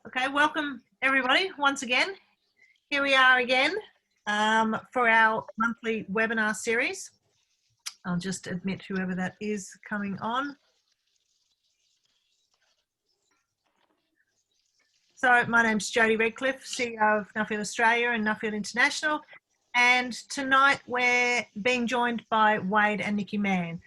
Okay, welcome everybody once again. Here we are again for our monthly webinar series. I'll just admit whoever that is coming on. So my name's Jodie Redcliffe, CEO of Nuffield Australia and Nuffield International. And tonight we're being joined by Wade and Nicky Mann.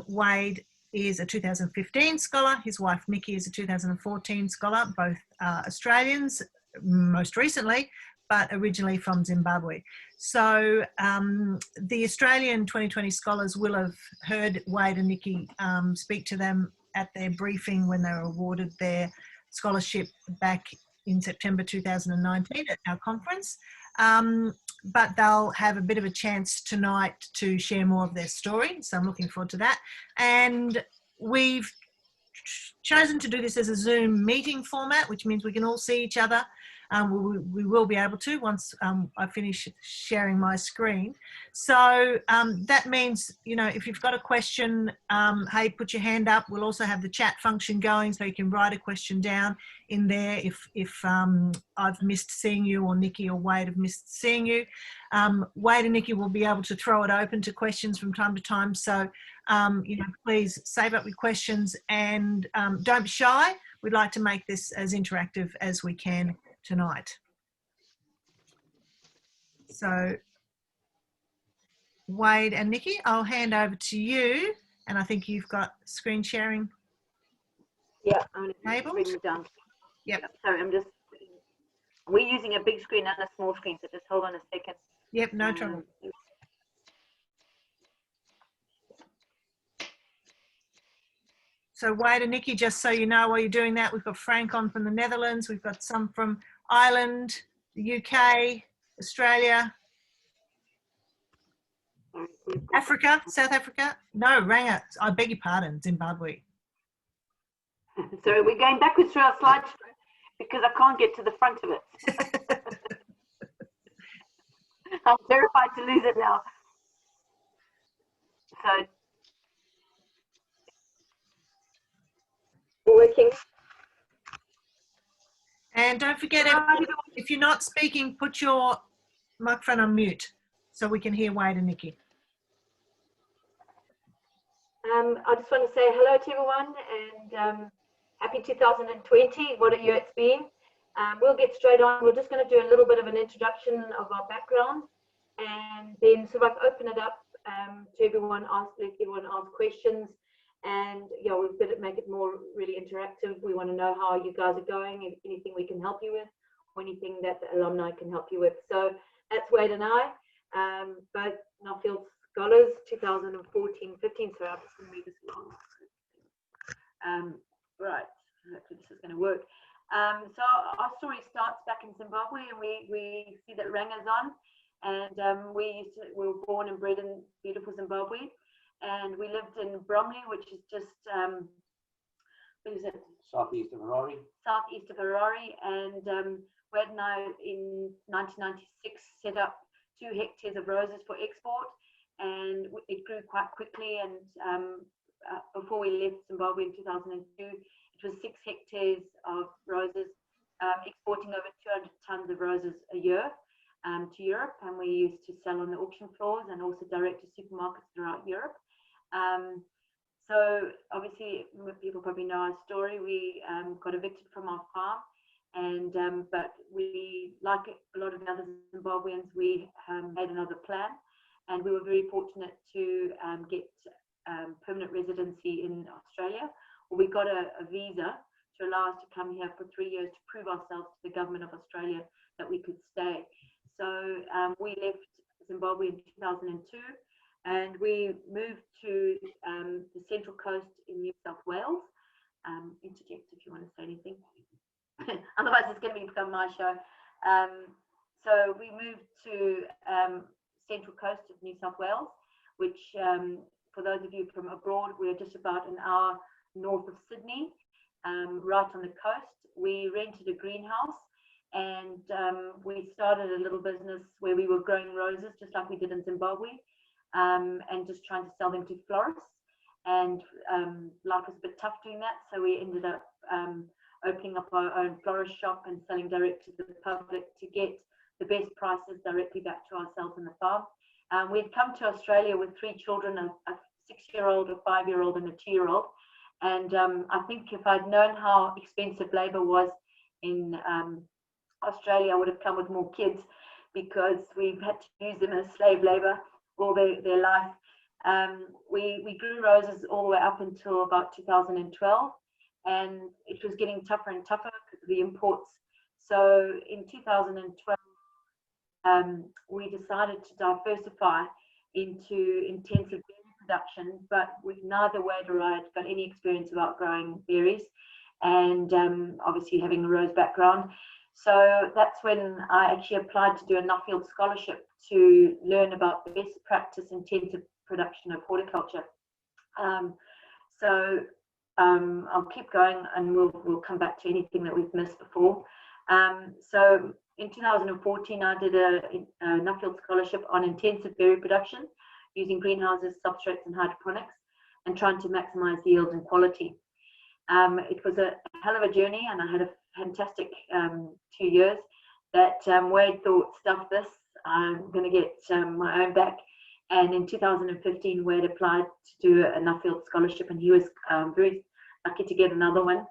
Wade is a 2015 scholar. His wife Nicky is a 2014 scholar, both Australians most recently, but originally from Zimbabwe. So the Australian 2020 scholars will have heard Wade and Nicky speak to them at their briefing when they were awarded their scholarship back in September 2019 at our conference. But they'll have a bit of a chance tonight to share more of their story. So I'm looking forward to that. And we've chosen to do this as a Zoom meeting format, which means we can all see each other. We will be able to once I finish sharing my screen. So that means, you know, if you've got a question, hey, put your hand up. We'll also have the chat function going so you can write a question down in there if I've missed seeing you or Nicky or Wade have missed seeing you. Wade and Nicky will be able to throw it open to questions from time to time. So, you know, please save up your questions and don't be shy. We'd like to make this as interactive as we can tonight. So Wade and Nicky, I'll hand over to you, and I think you've got screen sharing. Yeah, I'm enabled. bring it down. Yep. Sorry, we're using a big screen and a small screen, so just hold on a second. Yep, no trouble. So Wade and Nicky, just so you know while you're doing that, we've got Frank on from the Netherlands, we've got some from Ireland, the UK, Australia, Africa, South Africa. No, Ranga, I beg your pardon, Zimbabwe. Sorry, we're going backwards through our slide because I can't get to the front of it. I'm terrified to lose it now. So, working. And don't forget, if you're not speaking, put your microphone on mute so we can hear Wade and Nicky. I just want to say hello to everyone and happy 2020. What a year it's been. We'll get straight on. We're just going to do a little bit of an introduction of our background and then sort of like open it up to everyone, let everyone ask questions. And yeah, we've got to make it more really interactive. We want to know how you guys are going, if anything we can help you with, or anything that the alumni can help you with. So that's Wade and I, both Nuffield Scholars, 2014-15. So I'm just going to move this along. Right, hopefully this is going to work. So our story starts back in Zimbabwe, and we see that Ranga's on, and we were born and bred in beautiful Zimbabwe. And we lived in Bromley, which is just, what is it? Southeast of Harare. Southeast of Harare. And Wade and I, in 1996, set up 2 hectares of roses for export. And it grew quite quickly. And before we left Zimbabwe in 2002, it was 6 hectares of roses, exporting over 200 tons of roses a year to Europe. And we used to sell on the auction floors and also direct to supermarkets throughout Europe. So obviously people probably know our story. We got evicted from our farm, and but we, like a lot of the other Zimbabweans, we made another plan, and we were very fortunate to get permanent residency in Australia. We got a visa to allow us to come here for 3 years to prove ourselves to the government of Australia that we could stay. So we left Zimbabwe in 2002. And we moved to the Central Coast in New South Wales. Interject if you want to say anything. Otherwise, it's going to become my show. So we moved to Central Coast of New South Wales, which, for those of you from abroad, we're just about an hour north of Sydney, right on the coast. We rented a greenhouse, and we started a little business where we were growing roses, just like we did in Zimbabwe. And just trying to sell them to florists, and life was a bit tough doing that, so we ended up opening up our own florist shop and selling direct to the public to get the best prices directly back to ourselves in the farm. We'd come to Australia with 3 children, a 6-year-old, a 5-year-old and a 2-year-old. And I think if I'd known how expensive labour was in Australia, I would have come with more kids, because we've had to use them as slave labour all their life. We grew roses all the way up until about 2012, and it was getting tougher and tougher because of the imports. So in 2012, we decided to diversify into intensive berry production, but with neither Wade or I had got any experience about growing berries, and obviously having a rose background. So that's when I actually applied to do a Nuffield Scholarship to learn about the best practice intensive production of horticulture. I'll keep going, and we'll come back to anything that we've missed before. So in 2014, I did a Nuffield Scholarship on intensive berry production using greenhouses, substrates and hydroponics, and trying to maximize yield and quality. It was a hell of a journey, and I had a fantastic 2 years that Wade thought, stuff this, I'm going to get my own back. And in 2015, Wade applied to do a Nuffield Scholarship, and he was very lucky to get another one.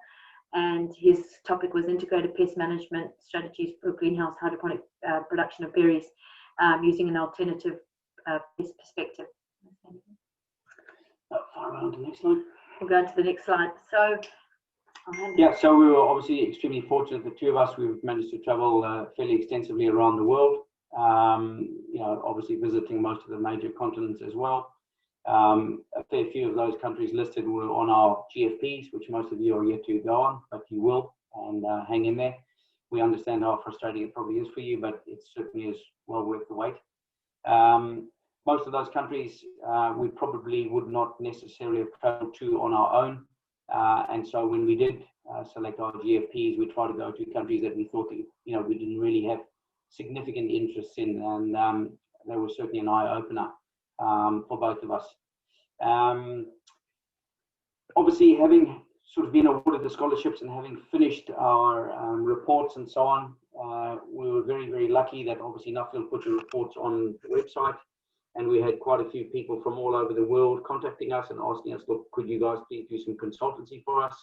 And his topic was integrated pest management strategies for greenhouse hydroponic production of berries using an alternative pest perspective. Far around to the next slide. We'll go on to the next slide. So, yeah, so we were obviously extremely fortunate, the 2 of us. We've managed to travel fairly extensively around the world, you know, obviously visiting most of the major continents as well. A fair few of those countries listed were on our GFPs, which most of you are yet to go on, but you will, and hang in there. We understand how frustrating it probably is for you, but it certainly is well worth the wait. Most of those countries we probably would not necessarily have traveled to on our own. And so when we did select our GFPs, we tried to go to countries that we thought that, you know, we didn't really have significant interest in, and they were certainly an eye-opener for both of us. Obviously, having sort of been awarded the scholarships and having finished our reports and so on, we were very, very lucky that obviously Nuffield put the reports on the website. And we had quite a few people from all over the world contacting us and asking us, look, could you guys please do some consultancy for us?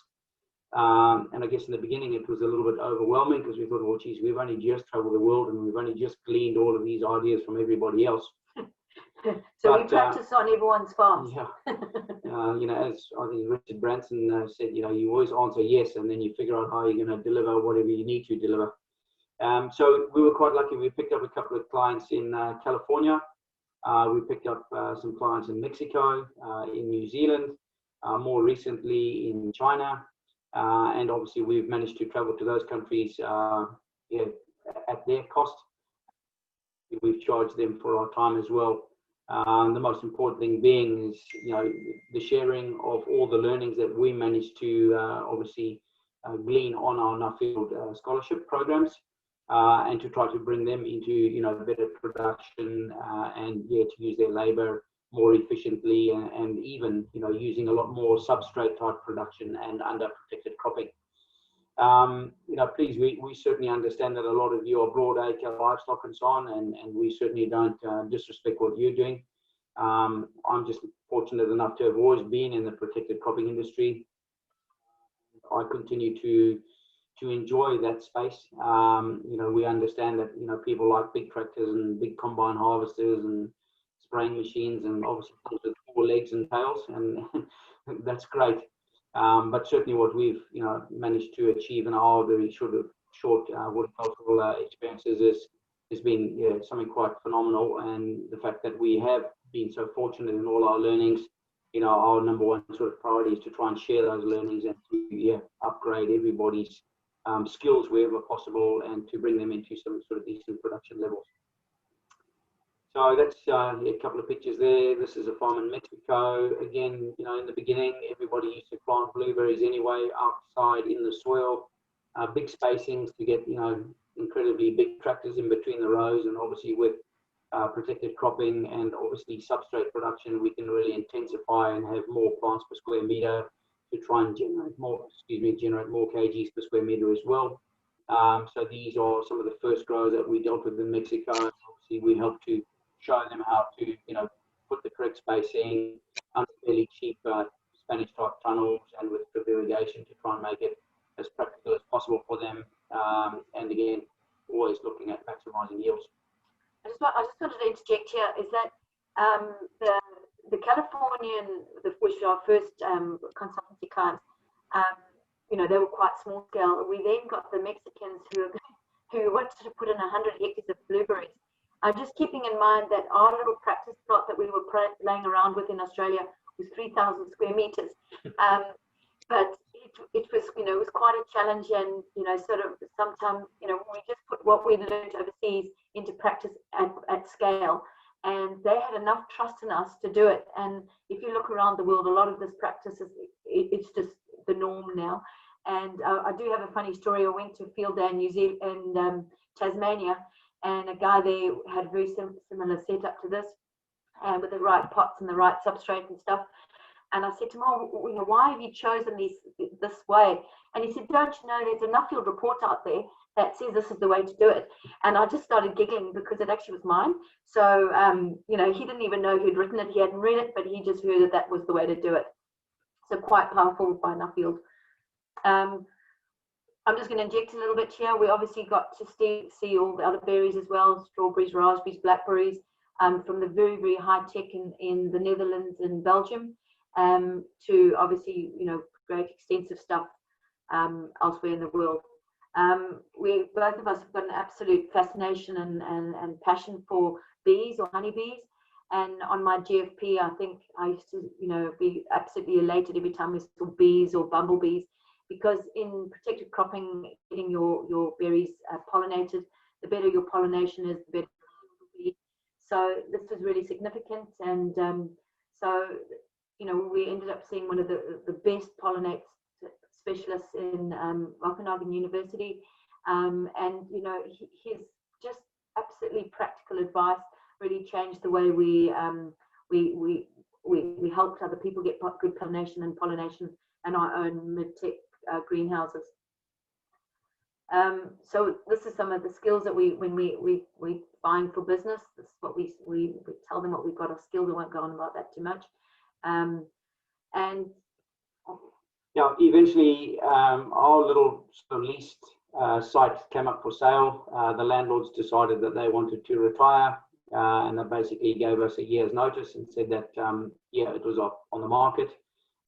And I guess in the beginning it was a little bit overwhelming, because we thought, well, geez, we've only just traveled the world and we've only just gleaned all of these ideas from everybody else. So we practice on everyone's farms. Yeah. You know, as I think Richard Branson said, you know, you always answer yes, and then you figure out how you're going to deliver whatever you need to deliver. So we were quite lucky. We picked up a couple of clients in California. We picked up some clients in Mexico, in New Zealand, more recently in China, and obviously we've managed to travel to those countries yeah, at their cost. We've charged them for our time as well. The most important thing being is, you know, the sharing of all the learnings that we managed to obviously glean on our Nuffield scholarship programs. And to try to bring them into, you know, better production and yeah, to use their labor more efficiently, and even, you know, using a lot more substrate type production and under protected cropping. You know, please, we certainly understand that a lot of you are broad acre livestock and so on, and we certainly don't disrespect what you're doing. I'm just fortunate enough to have always been in the protected cropping industry. I continue to enjoy that space. You know, we understand that, you know, people like big tractors and big combine harvesters and spraying machines, and obviously with 4 legs and tails, and that's great. But certainly what we've, you know, managed to achieve in our very short horticultural experiences has been, yeah, something quite phenomenal. And the fact that we have been so fortunate in all our learnings, you know, our number one sort of priority is to try and share those learnings and to, yeah, upgrade everybody's skills wherever possible, and to bring them into some sort of decent production levels. So that's a couple of pictures there. This is a farm in Mexico. Again, you know, in the beginning, everybody used to plant blueberries anyway, outside in the soil, big spacings to get, you know, incredibly big tractors in between the rows. And obviously with protected cropping and obviously substrate production, we can really intensify and have more plants per square meter, to try and generate more kgs per square meter as well. So these are some of the first growers that we dealt with in Mexico. Obviously, we helped to show them how to, put the correct spacing under fairly cheap Spanish type tunnels and with drip irrigation to try and make it as practical as possible for them. And again, always looking at maximizing yields. I just wanted to interject here is that the Californian, which are our first consultancy clients, they were quite small scale. We then got the Mexicans who wanted to put in 100 hectares of blueberries. Just keeping in mind that our little practice plot that we were playing around with in Australia was 3,000 square meters. But it was, it was quite a challenge, and, sort of sometimes, we just put what we learned overseas into practice at scale, and they had enough trust in us to do it. And if you look around the world, a lot of this practice it's just the norm now. And I do have a funny story. I went to a field day in New Zealand, in Tasmania, and a guy there had a very similar setup to this, and with the right pots and the right substrate and stuff. And I said to him, why have you chosen this way? And he said, don't you know, there's a Nuffield report out there that says this is the way to do it. And I just started giggling because it actually was mine. So, he didn't even know who'd written it. He hadn't read it, but he just heard that was the way to do it. So quite powerful by Nuffield. I'm just going to inject a little bit here. We obviously got to see all the other berries as well, strawberries, raspberries, blackberries, from the very, very high tech in the Netherlands and Belgium, to obviously, great extensive stuff elsewhere in the world. Both of us have got an absolute fascination and passion for bees or honeybees. And on my GFP, I think I used to, be absolutely elated every time we saw bees or bumblebees, because in protected cropping, getting your berries pollinated, the better your pollination is, the better it will be. So this was really significant. And we ended up seeing one of the best pollinate specialists in Wageningen University. And, his just absolutely practical advice really changed the way we helped other people get good pollination and our own mid-tech greenhouses. So this is some of the skills that when we find for business. This is what we tell them what we've got, our skills. We won't go on about that too much. And yeah, eventually our little sort of leased site came up for sale. The landlords decided that they wanted to retire, and they basically gave us a year's notice and said that it was on the market.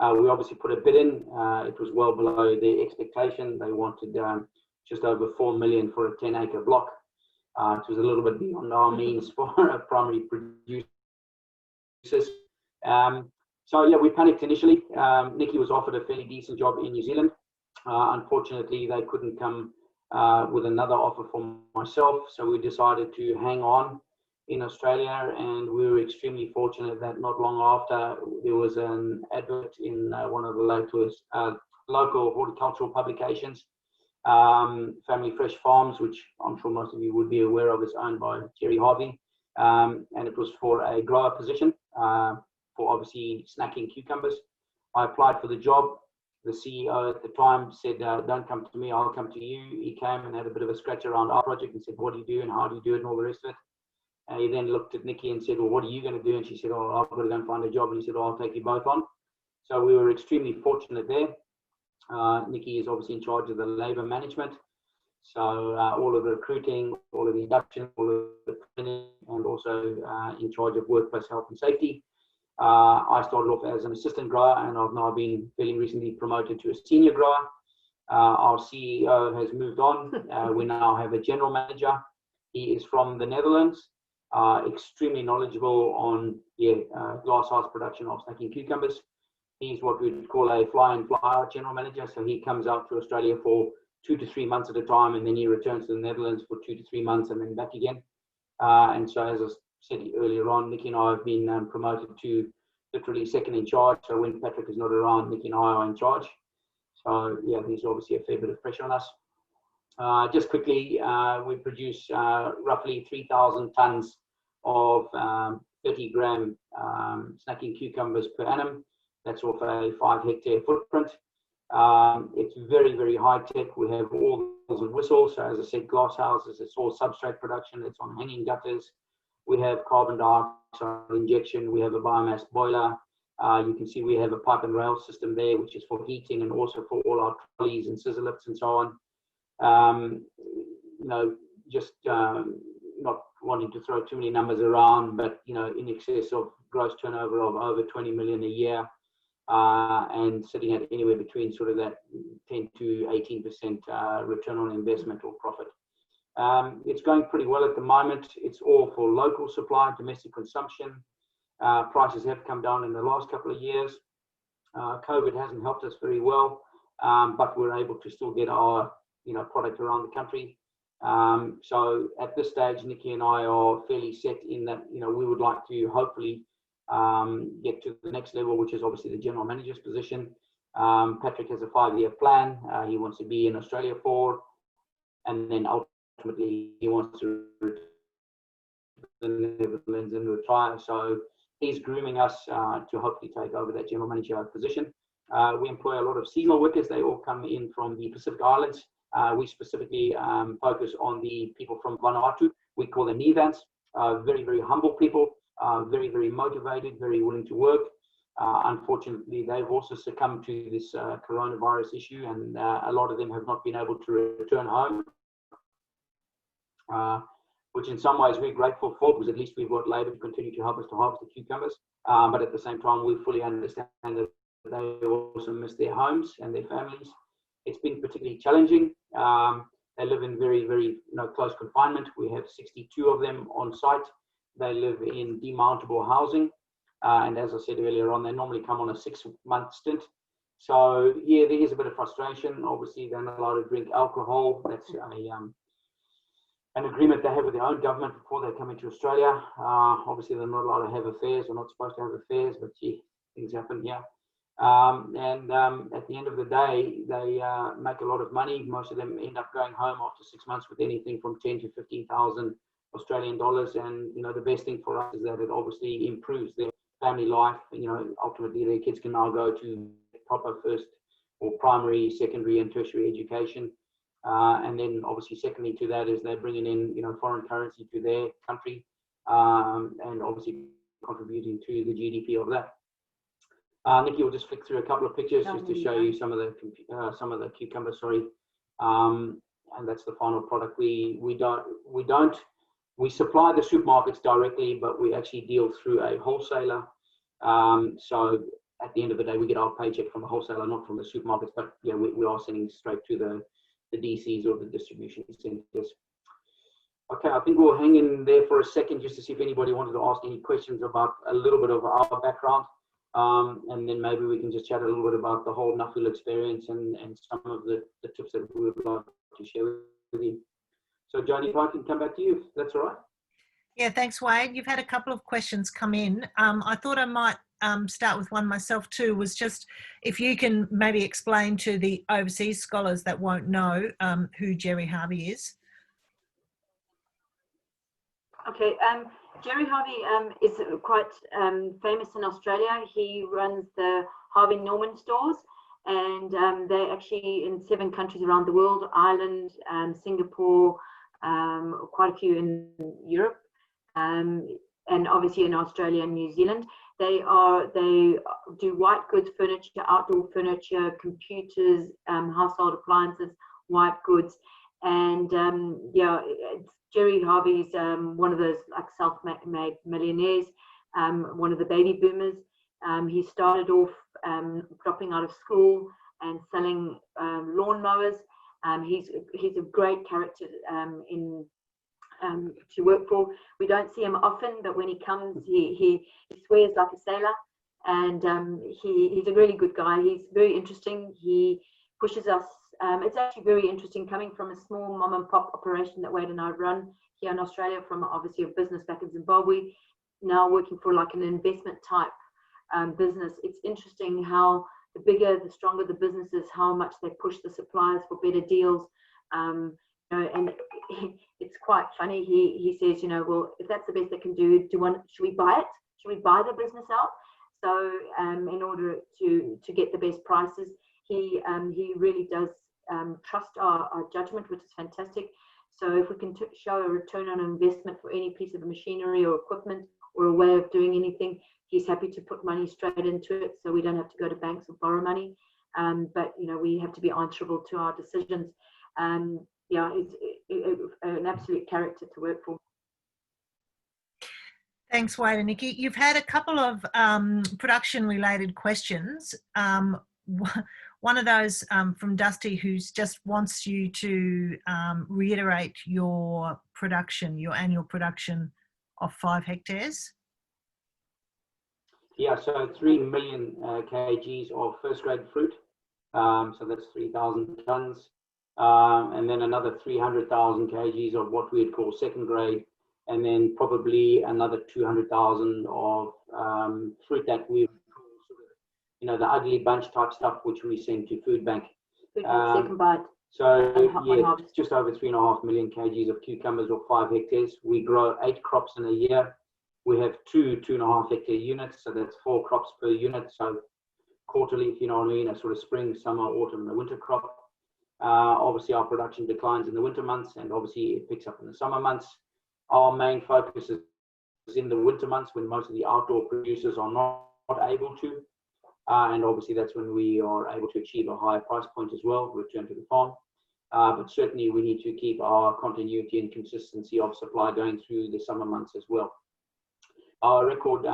We obviously put a bid in. It was well below their expectation. They wanted just over 4 million for a 10-acre block. It was a little bit beyond our means for primary producers. So yeah, we panicked initially. Nicky was offered a fairly decent job in New Zealand. Unfortunately, they couldn't come with another offer for myself, so we decided to hang on in Australia, and we were extremely fortunate that not long after there was an advert in one of the local horticultural publications, Family Fresh Farms, which I'm sure most of you would be aware of, is owned by Jerry Harvey, and it was for a grower position for obviously snacking cucumbers. I applied for the job. The CEO at the time said, don't come to me, I'll come to you. He came and had a bit of a scratch around our project and said, what do you do and how do you do it and all the rest of it. And he then looked at Nicky and said, well, what are you going to do? And she said, oh, I've got to go and find a job. And he said, oh, I'll take you both on. So we were extremely fortunate there. Nicky is obviously in charge of the labor management. So all of the recruiting, all of the induction, all of the training, and also in charge of workplace health and safety. I started off as an assistant grower, and I've now been fairly recently promoted to a senior grower. Our CEO has moved on. We now have a general manager. He is from the Netherlands, extremely knowledgeable on glasshouse production of snacking cucumbers. He's what we'd call a fly-in, fly-out general manager. So he comes out to Australia for 2 to 3 months at a time, and then he returns to the Netherlands for 2 to 3 months and then back again. And so, as I said earlier on, Nicky and I have been promoted to literally second in charge. So when Patrick is not around, Nicky and I are in charge. So yeah, there's obviously a fair bit of pressure on us. Just quickly, we produce roughly 3,000 tons of 30-gram snacking cucumbers per annum. That's off a 5-hectare footprint. It's very, very high tech. We have all bells and whistles. So as I said, glass houses, it's all substrate production. It's on hanging gutters. We have carbon dioxide injection. We have a biomass boiler. You can see we have a pipe and rail system there, which is for heating and also for all our trolleys and scissor lifts and so on. Just not wanting to throw too many numbers around, but in excess of gross turnover of over 20 million a year, and sitting at anywhere between sort of that 10 to 18% return on investment or profit. It's going pretty well at the moment. It's all for local supply, domestic consumption. Prices have come down in the last couple of years. COVID hasn't helped us very well, but we're able to still get our product around the country. So at this stage, Nicky and I are fairly set in that we would like to hopefully get to the next level, which is obviously the general manager's position. Patrick has a 5-year plan. He wants to be in Australia for, and then ultimately he wants to return to the Netherlands and retire. So he's grooming us to hopefully take over that general manager position. We employ a lot of seasonal workers. They all come in from the Pacific Islands. We specifically focus on the people from Vanuatu. We call them Nevans. Very, very humble people, very, very motivated, very willing to work. Unfortunately, they've also succumbed to this coronavirus issue, and a lot of them have not been able to return home, which in some ways we're grateful for, because at least we've got labour to continue to help us to harvest the cucumbers. But at the same time, we fully understand that they also miss their homes and their families. It's been particularly challenging. They live in very, very close confinement. We have 62 of them on site. They live in demountable housing. And as I said earlier on, they normally come on a 6-month stint. So yeah, there is a bit of frustration. Obviously, they're not allowed to drink alcohol. That's an agreement they have with their own government before they come into Australia. Obviously, they're not allowed to have affairs. They're not supposed to have affairs, but gee, things happen here. At the end of the day, they make a lot of money. Most of them end up going home after 6 months with anything from 10 to 15,000 Australian dollars. And the best thing for us is that it obviously improves their family life. Ultimately their kids can now go to proper first or primary, secondary, and tertiary education. And then obviously secondly to that is they're bringing in foreign currency to their country, and obviously contributing to the GDP of that. Nicky will just flick through a couple of pictures just to show you some of the cucumbers. Sorry, and that's the final product. We supply the supermarkets directly, but we actually deal through a wholesaler. So at the end of the day, we get our paycheck from the wholesaler, not from the supermarkets. But yeah, we are sending straight to the DCs or the distribution centers. Okay, I think we'll hang in there for a second just to see if anybody wanted to ask any questions about a little bit of our background. And then maybe we can just chat a little bit about the whole Nuffield experience and some of the tips that we would like to share with you. So Jodie, if I can come back to you, if that's all right. Yeah, thanks, Wade. You've had a couple of questions come in. I thought I might start with one myself too, was just if you can maybe explain to the overseas scholars that won't know who Gerry Harvey is. Okay, Gerry Harvey is quite famous in Australia. He runs the Harvey Norman stores, and they're actually in 7 countries around the world: Ireland, Singapore, quite a few in Europe, and obviously in Australia and New Zealand. They do white goods furniture, outdoor furniture, computers, household appliances, white goods, and yeah, Gerry Harvey's one of those like self-made millionaires, one of the baby boomers. He started off dropping out of school and selling lawnmowers. He's a great character to work for. We don't see him often, but when he comes, he swears like a sailor, and he's a really good guy. He's very interesting. He pushes us. It's actually very interesting coming from a small mom and pop operation that Wade and I run here in Australia, from obviously a business back in Zimbabwe, now working for like an investment type business. It's interesting how the bigger, the stronger the business is, how much they push the suppliers for better deals. And it's quite funny. He says, well, if that's the best they can do, should we buy it? Should we buy the business out? So in order to get the best prices, he really does trust our judgment, which is fantastic. So if we can show a return on investment for any piece of machinery or equipment or a way of doing anything, he's happy to put money straight into it, so we don't have to go to banks or borrow money. But you know, we have to be answerable to our decisions. Yeah, it's an absolute character to work for. Thanks, Wade and Nicky. You've had a couple of production-related questions. One of those from Dusty, who just wants you to reiterate your production, your annual production of 5 hectares. Yeah, so 3 million kgs of first grade fruit. So that's 3,000 tons. And then another 300,000 kgs of what we'd call second grade. And then probably another 200,000 of fruit that we call sort of, you know, the ugly bunch type stuff, which we send to food bank. Second bite. So yeah, just over 3.5 million kgs of cucumbers or 5 hectares. We grow 8 crops in a year. We have 2.5 hectare units, so that's 4 crops per unit. So quarterly, if you know what I mean, a sort of spring, summer, autumn, and a winter crop. Obviously, our production declines in the winter months, and obviously it picks up in the summer months. Our main focus is in the winter months when most of the outdoor producers are not able to. And obviously that's when we are able to achieve a higher price point as well, return to the farm. But certainly we need to keep our continuity and consistency of supply going through the summer months as well. Our record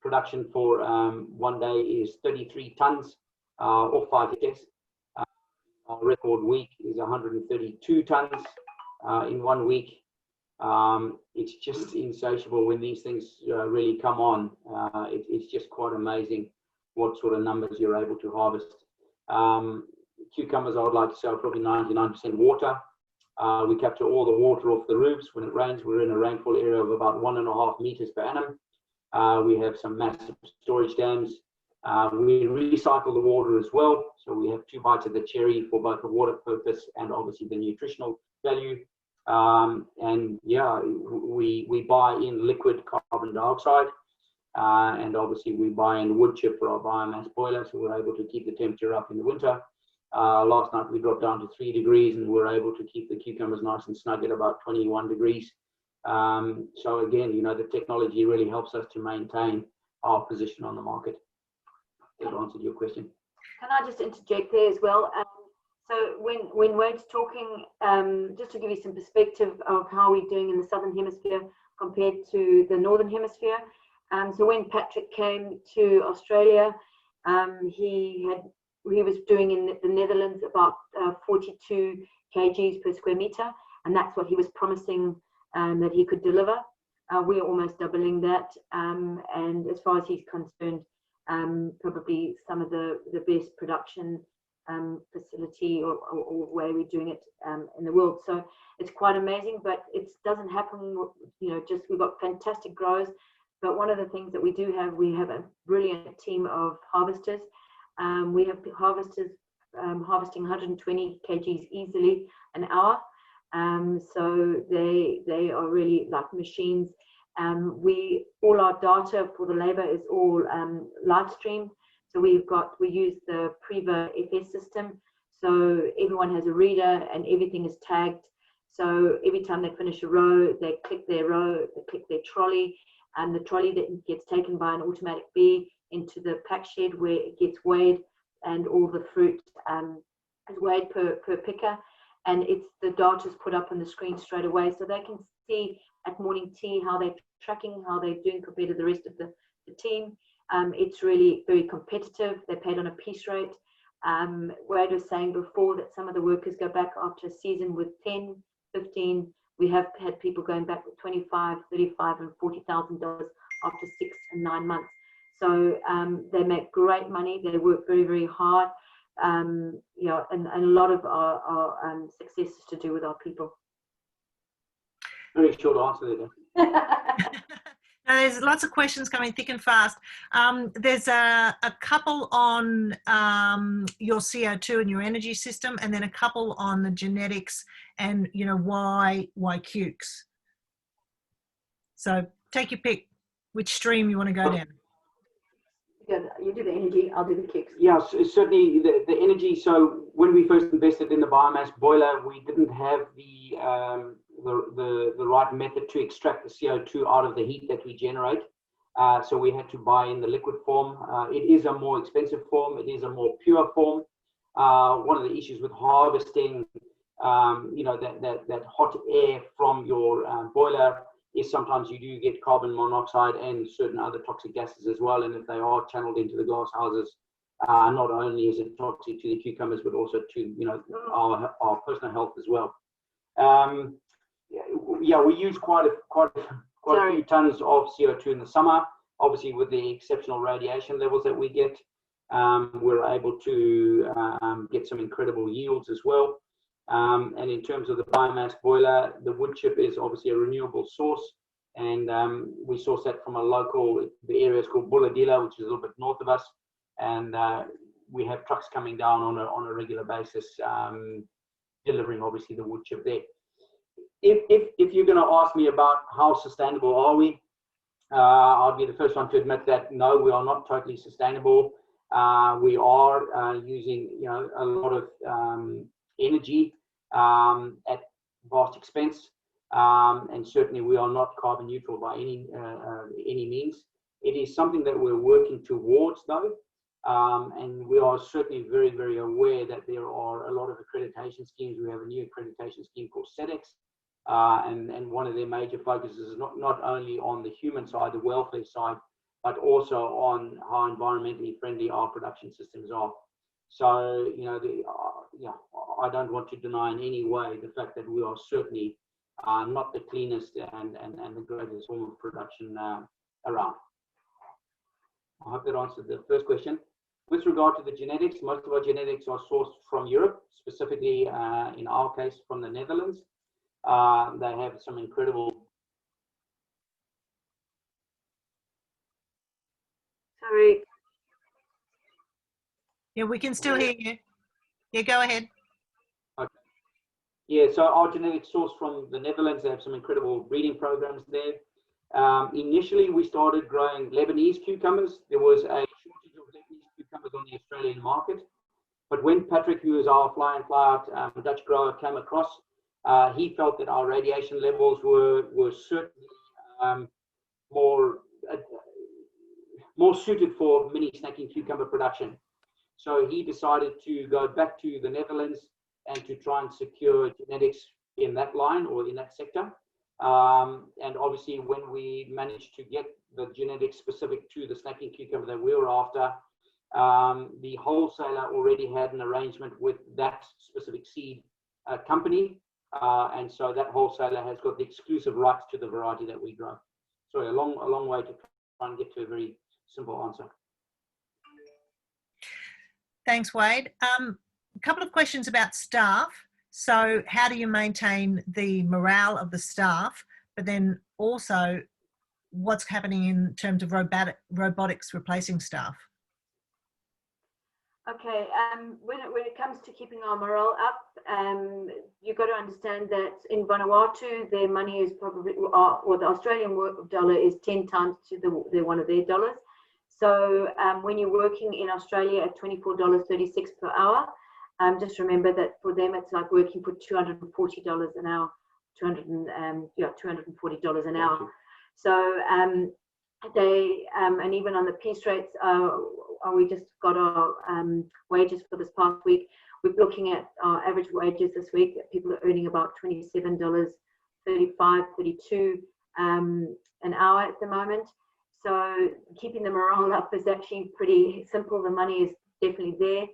production for one day is 33 tons or 5 hectares. Our record week is 132 tons in 1 week. It's just insatiable when these things really come on. It's just quite amazing what sort of numbers you're able to harvest. Cucumbers, I would like to say, are probably 99% water. We capture all the water off the roofs. When it rains, we're in a rainfall area of about 1.5 meters per annum. We have some massive storage dams. We recycle the water as well. So we have 2 bites of the cherry for both the water purpose and obviously the nutritional value. And yeah, we buy in liquid carbon dioxide, and obviously we buy in wood chip for our biomass boiler, so we're able to keep the temperature up in the winter. Last night we dropped down to 3 degrees and we're able to keep the cucumbers nice and snug at about 21 degrees. So again, you know, the technology really helps us to maintain our position on the market. That answered your question. Can I just interject there as well? So when Wade's talking, just to give you some perspective of how we're doing in the Southern Hemisphere compared to the Northern Hemisphere. So when Patrick came to Australia, he was doing in the Netherlands about 42 kgs per square meter, and that's what he was promising that he could deliver. We're almost doubling that, and as far as he's concerned, probably some of the best production facility or way we're doing it in the world. So it's quite amazing, but it doesn't happen, you know, just we've got fantastic growers. But one of the things that we have a brilliant team of harvesters. We have harvesters harvesting 120 kgs easily an hour. So they are really like machines. All our data for the labor is all live streamed. So we use the Prevo FS system. So everyone has a reader and everything is tagged. So every time they finish a row, they click their row, they click their trolley, and the trolley that gets taken by an automatic bee into the pack shed where it gets weighed, and all the fruit is weighed per picker. And the data's put up on the screen straight away, so they can see at morning tea how they're tracking, how they're doing compared to the rest of the team. It's really very competitive. They're paid on a piece rate. Wade was saying before that some of the workers go back after a season with 10, 15. We have had people going back with 25, 35 and $40,000 after 6 and 9 months. So they make great money. They work very, very hard. You know, and a lot of our success is to do with our people. Very short answer there. Now, there's lots of questions coming thick and fast. There's a couple on your CO2 and your energy system, and then a couple on the genetics and, you know, why cukes. So take your pick, which stream you want to go down. You do the energy, I'll do the kicks. Yeah, certainly the energy. So when we first invested in the biomass boiler, we didn't have the right method to extract the CO2 out of the heat that we generate. So we had to buy in the liquid form. It is a more expensive form. It is a more pure form. One of the issues with harvesting, that hot air from your boiler is sometimes you do get carbon monoxide and certain other toxic gases as well. And if they are channeled into the glass houses, not only is it toxic to the cucumbers, but also to our personal health as well. We use quite a few tons of CO2 in the summer. Obviously, with the exceptional radiation levels that we get, we're able to get some incredible yields as well. And in terms of the biomass boiler, the wood chip is obviously a renewable source, and we source that from the area is called Bulladila, which is a little bit north of us, and we have trucks coming down on a regular basis, delivering obviously the wood chip there. If you're going to ask me about how sustainable are we, I'll be the first one to admit that no, we are not totally sustainable. We are using a lot of energy at vast expense, and certainly we are not carbon neutral by any means. It is something that we're working towards though, and we are certainly very, very aware that there are a lot of accreditation schemes. We have a new accreditation scheme called SEDEX, and one of their major focuses is not only on the human side, the welfare side, but also on how environmentally friendly our production systems are. So, I don't want to deny in any way the fact that we are certainly not the cleanest and the greatest form of production around. I hope that answered the first question. With regard to the genetics, most of our genetics are sourced from Europe, specifically in our case from the Netherlands. They have some incredible. Sorry. Yeah, we can still hear you. Yeah, go ahead. Okay. Yeah, so our genetics sourced from the Netherlands. They have some incredible breeding programs there. Initially, we started growing Lebanese cucumbers. There was a shortage of Lebanese cucumbers on the Australian market. But when Patrick, who is our fly in, fly out Dutch grower, came across, he felt that our radiation levels were certainly more suited for mini snacking cucumber production. So he decided to go back to the Netherlands and to try and secure genetics in that line or in that sector. And obviously, when we managed to get the genetics specific to the snacking cucumber that we were after, the wholesaler already had an arrangement with that specific seed company. And so that wholesaler has got the exclusive rights to the variety that we grow. Sorry, a long way to try and get to a very simple answer. Thanks, Wade. A couple of questions about staff. So how do you maintain the morale of the staff, but then also what's happening in terms of robotics replacing staff? Okay, when it comes to keeping our morale up, you've got to understand that in Vanuatu, their money is probably, or the Australian dollar is 10 times to one of their dollars. So when you're working in Australia at $24.36 per hour, just remember that for them, it's like working for $240 an hour, $240 an hour. So they, and even on the piece rates, we just got our wages for this past week. We're looking at our average wages this week. People are earning about $27.35, $32 an hour at the moment. So keeping the morale up is actually pretty simple. The money is definitely there.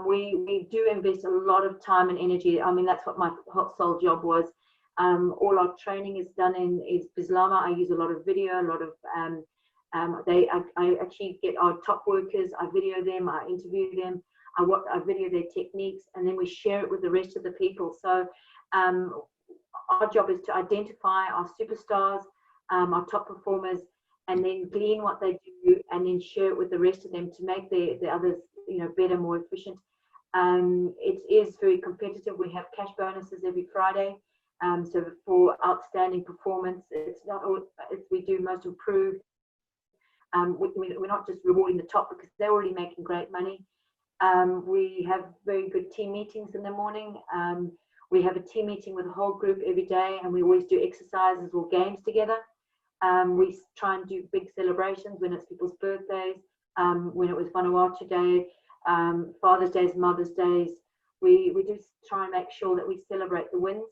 We do invest a lot of time and energy. I mean, that's what my sole job was. All our training is done in Bislama. I use a lot of video, a lot of I actually get our top workers, I video them, I interview them, I video their techniques, and then we share it with the rest of the people. So our job is to identify our superstars, our top performers, and then glean what they do and then share it with the rest of them to make the others, better, more efficient. It is very competitive. We have cash bonuses every Friday. So for outstanding performance, it's not we do most improved. We're not just rewarding the top because they're already making great money. We have very good team meetings in the morning. We have a team meeting with the whole group every day, and we always do exercises or games together. We try and do big celebrations when it's people's birthdays, when it was Vanuatu Day, Father's Days, Mother's Days. We do try and make sure that we celebrate the wins.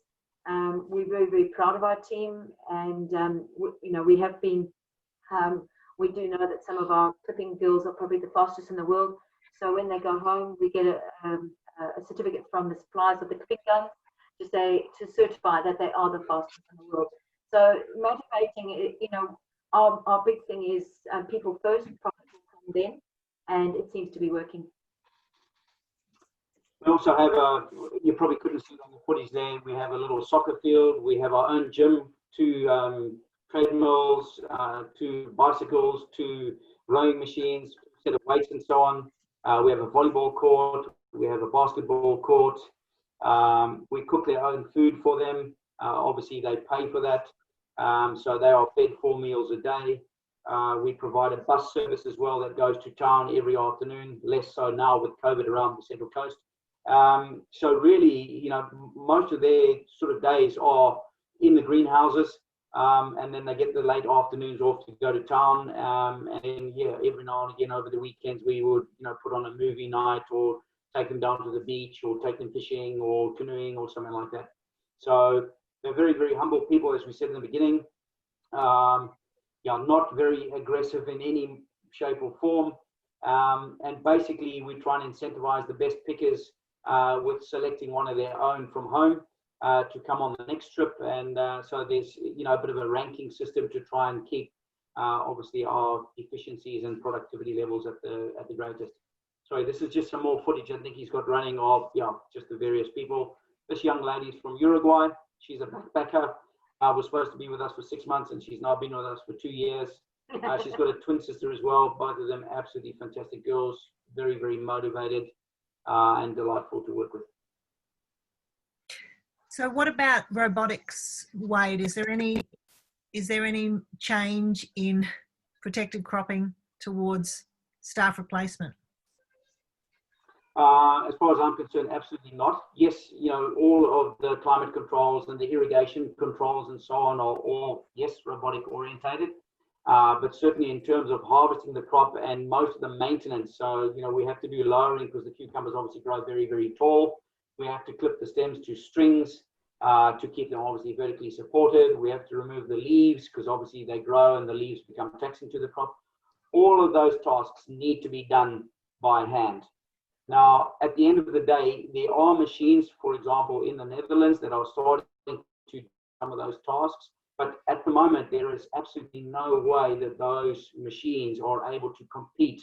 We're very, very proud of our team, and we have been. We do know that some of our clipping girls are probably the fastest in the world. So when they go home, we get a certificate from the suppliers of the clipping guns to certify that they are the fastest in the world. So motivating, our big thing is people first, profit from them, and it seems to be working. We also have you probably couldn't see it on the footage there. We have a little soccer field. We have our own gym, 2 treadmills, 2 bicycles, 2 rowing machines, a set of weights, and so on. We have a volleyball court. We have a basketball court. We cook their own food for them. Obviously, they pay for that. So they are fed 4 meals a day. We provide a bus service as well that goes to town every afternoon, less so now with COVID around the Central Coast. So really, most of their sort of days are in the greenhouses, and then they get the late afternoons off to go to town. And yeah, every now and again over the weekends, we would, put on a movie night or take them down to the beach or take them fishing or canoeing or something like that. So they're very, very humble people, as we said in the beginning. Not very aggressive in any shape or form. And basically, we try and incentivize the best pickers with selecting one of their own from home to come on the next trip. And so there's, a bit of a ranking system to try and keep, obviously, our efficiencies and productivity levels at the greatest. Sorry, this is just some more footage I think he's got running of, just the various people. This young lady's from Uruguay. She's a backpacker. Was supposed to be with us for 6 months, and she's now been with us for 2 years. She's got a twin sister as well. Both of them absolutely fantastic girls, very, very motivated and delightful to work with. So what about robotics, Wade? Is there any change in protected cropping towards staff replacement? As far as I'm concerned, absolutely not. Yes, all of the climate controls and the irrigation controls and so on are all, yes, robotic orientated. But certainly in terms of harvesting the crop and most of the maintenance, so, we have to do lowering because the cucumbers obviously grow very, very tall. We have to clip the stems to strings to keep them obviously vertically supported. We have to remove the leaves because obviously they grow and the leaves become taxing to the crop. All of those tasks need to be done by hand. Now, at the end of the day, there are machines, for example, in the Netherlands that are starting to do some of those tasks. But at the moment, there is absolutely no way that those machines are able to compete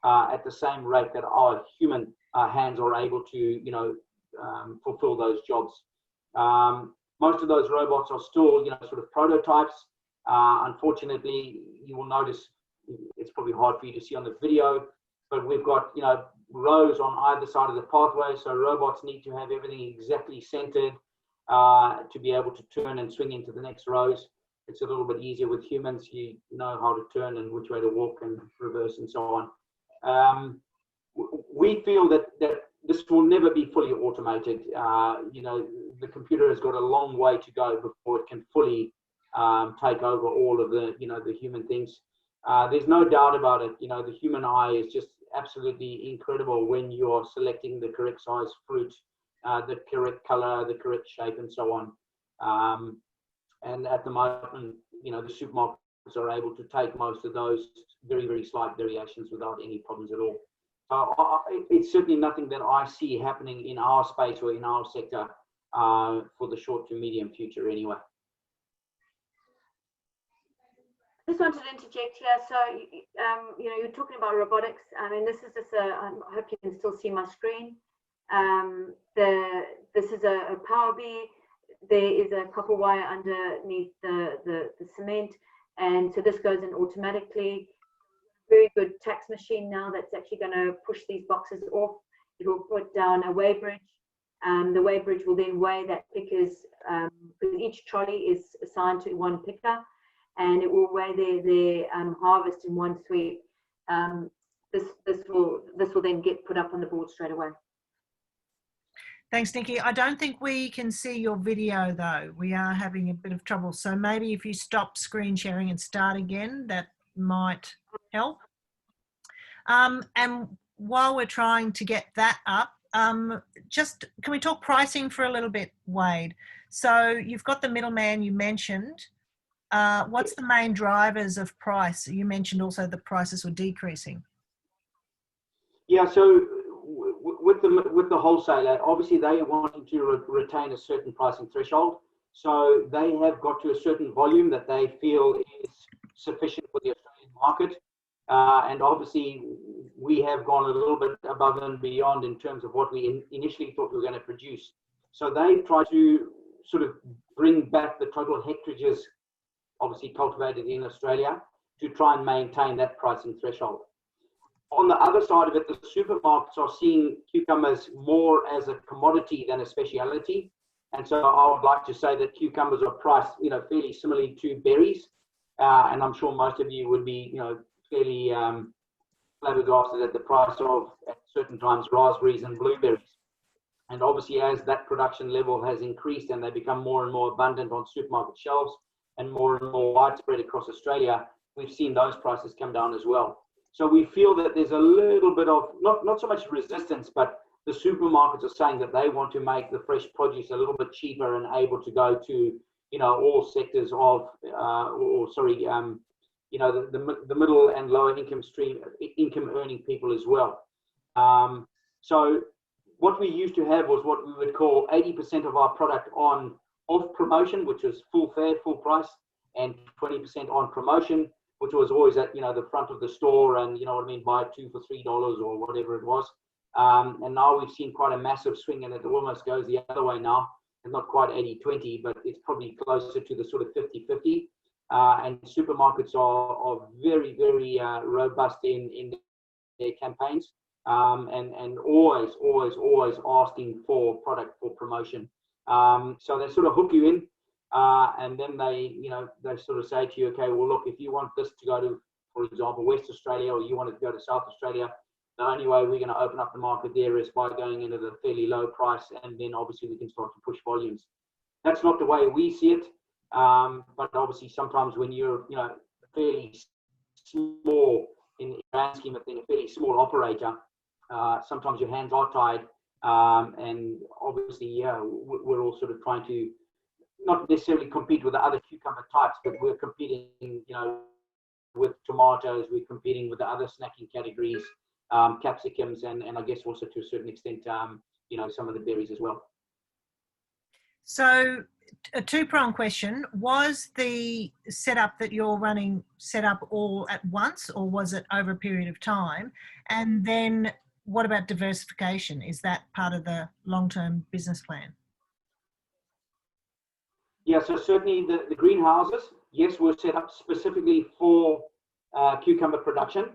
at the same rate that our human hands are able to, fulfill those jobs. Most of those robots are still, sort of prototypes. Unfortunately, you will notice it's probably hard for you to see on the video, but we've got, rows on either side of the pathway. So robots need to have everything exactly centered to be able to turn and swing into the next rows. It's a little bit easier with humans. You know how to turn and which way to walk and reverse and so on. We feel that this will never be fully automated. The computer has got a long way to go before it can fully take over all of the, the human things. There's no doubt about it. The human eye is just absolutely incredible when you are selecting the correct size fruit, the correct color, the correct shape, and so on. And at the moment, the supermarkets are able to take most of those very, very slight variations without any problems at all. So it's certainly nothing that I see happening in our space or in our sector for the short to medium future anyway. I just wanted to interject here. So, you're talking about robotics. I mean, this is just I hope you can still see my screen. This is a power bee. There is a copper wire underneath the cement. And so this goes in automatically. Very good tax machine now that's actually going to push these boxes off. It will put down a weigh bridge. The weigh bridge will then weigh that pickers, because each trolley is assigned to one picker. and it will weigh their harvest in one sweep. This will then get put up on the board straight away. Thanks, Nicky. I don't think we can see your video though. We are having a bit of trouble. So maybe if you stop screen sharing and start again, that might help. And while we're trying to get that up, just can we talk pricing for a little bit, Wade? So you've got the middleman you mentioned. What's the main drivers of price? You mentioned also the prices were decreasing. Yeah, so with the wholesaler, obviously they wanting to retain a certain pricing threshold. So they have got to a certain volume that they feel is sufficient for the Australian market. And obviously we have gone a little bit above and beyond in terms of what we initially thought we were going to produce. So they try to sort of bring back the total hectares obviously cultivated in Australia to try and maintain that pricing threshold. On the other side of it, the supermarkets are seeing cucumbers more as a commodity than a speciality. And so I would like to say that cucumbers are priced, fairly similarly to berries. And I'm sure most of you would be, fairly flabbergasted at the price of, at certain times, raspberries and blueberries. And obviously, as that production level has increased and they become more and more abundant on supermarket shelves and more widespread across Australia, we've seen those prices come down as well. So we feel that there's a little bit of, not so much resistance, but the supermarkets are saying that they want to make the fresh produce a little bit cheaper and able to go to, all sectors of, the middle and lower income earning people as well. So what we used to have was what we would call 80% of our product on off promotion, which was full fare, full price, and 20% on promotion, which was always at the front of the store, and buy 2 for $3 or whatever it was. And now we've seen quite a massive swing, and it almost goes the other way now. It's not quite 80-20, but it's probably closer to the sort of 50-50. And supermarkets are very, very robust in their campaigns, and always asking for product for promotion. So they sort of hook you in, and then they sort of say to you, okay, well, look, if you want this to go to, for example, West Australia, or you want it to go to South Australia, the only way we're going to open up the market there is by going into the fairly low price, and then obviously we can start to push volumes. That's not the way we see it, but obviously sometimes when you're fairly small in the grand scheme of things, a fairly small operator, sometimes your hands are tied, and obviously we're all sort of trying to not necessarily compete with the other cucumber types, but we're competing with tomatoes, we're competing with the other snacking categories, capsicums, and I guess also to a certain extent, some of the berries as well. So a two-pronged question. Was the setup that you're running set up all at once, or was it over a period of time? And then what about diversification? Is that part of the long-term business plan? Yeah, so certainly the greenhouses, yes, were set up specifically for cucumber production,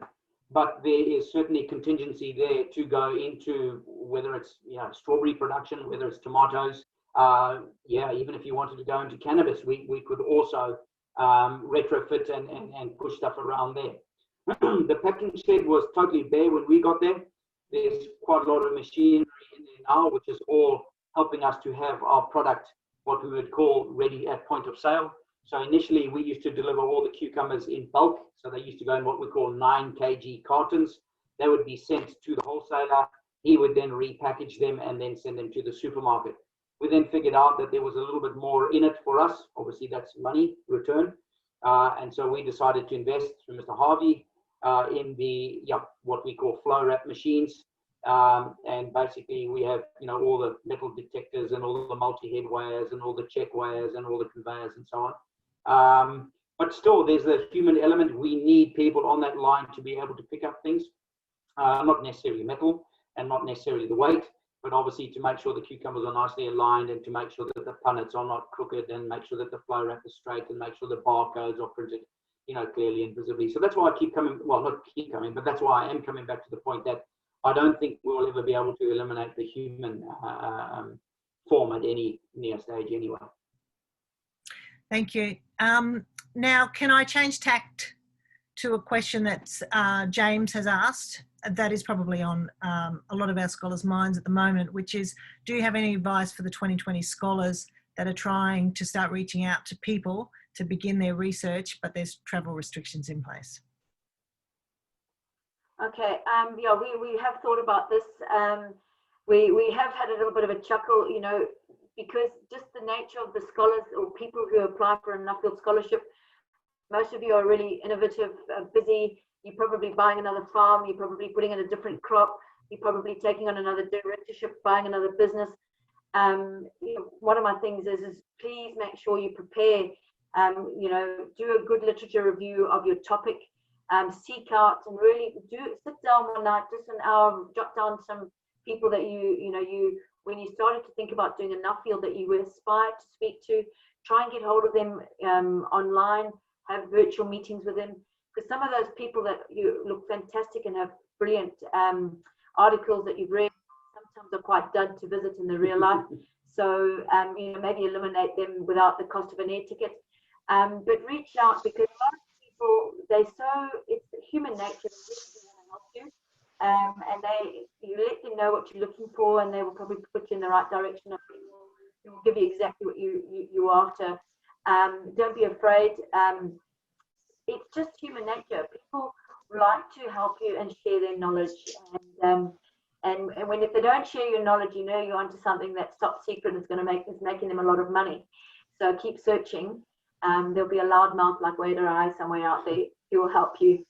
but there is certainly contingency there to go into whether it's strawberry production, whether it's tomatoes. Even if you wanted to go into cannabis, we could also retrofit and push stuff around there. The packing shed was totally bare when we got there. There's quite a lot of machinery in there now, which is all helping us to have our product, what we would call, ready at point of sale. So initially we used to deliver all the cucumbers in bulk. So they used to go in what we call 9 kg cartons. They would be sent to the wholesaler. He would then repackage them and then send them to the supermarket. We then figured out that there was a little bit more in it for us. Obviously that's money return. And so we decided to invest through Mr. Harvey in the, what we call flow wrap machines. And basically we have, all the metal detectors and all the multi-head weighers and all the check weighers and all the conveyors and so on. But still, there's the human element. We need people on that line to be able to pick up things, not necessarily metal and not necessarily the weight, but obviously to make sure the cucumbers are nicely aligned and to make sure that the punnets are not crooked and make sure that the flow wrap is straight and make sure the barcodes are printed, clearly and visibly. So that's why I keep coming, well, not keep coming, but that's why I am coming back to the point that I don't think we'll ever be able to eliminate the human form at any near stage anyway. Thank you. Now, can I change tact to a question that James has asked that is probably on a lot of our scholars' minds at the moment, which is, do you have any advice for the 2020 scholars that are trying to start reaching out to people to begin their research, but there's travel restrictions in place? Okay, yeah, we have thought about this. We have had a little bit of a chuckle, you know, because just the nature of the scholars or people who apply for a Nuffield scholarship, most of you are really innovative, busy. You're probably buying another farm, you're probably putting in a different crop, you're probably taking on another directorship, buying another business. You know, one of my things is please make sure you prepare, you know, do a good literature review of your topic, seek out and really do sit down one night, just an hour, jot down some people that you know, when you started to think about doing a Nuffield that you were inspired to speak to, try and get hold of them online, have virtual meetings with them, because some of those people that you look fantastic and have brilliant articles that you've read sometimes are quite dud to visit in the real life. So you know, maybe eliminate them without the cost of an air ticket, but reach out, because a lot of people, it's human nature, they really want to help you, and you let them know what you're looking for, and they will probably put you in the right direction. It will give you exactly what you're after. Don't be afraid. It's just human nature. People like to help you and share their knowledge, and if they don't share your knowledge, you know you're onto something that's top secret and is making them a lot of money. So keep searching. There'll be a loudmouth like Wader Eye somewhere out there who will help you.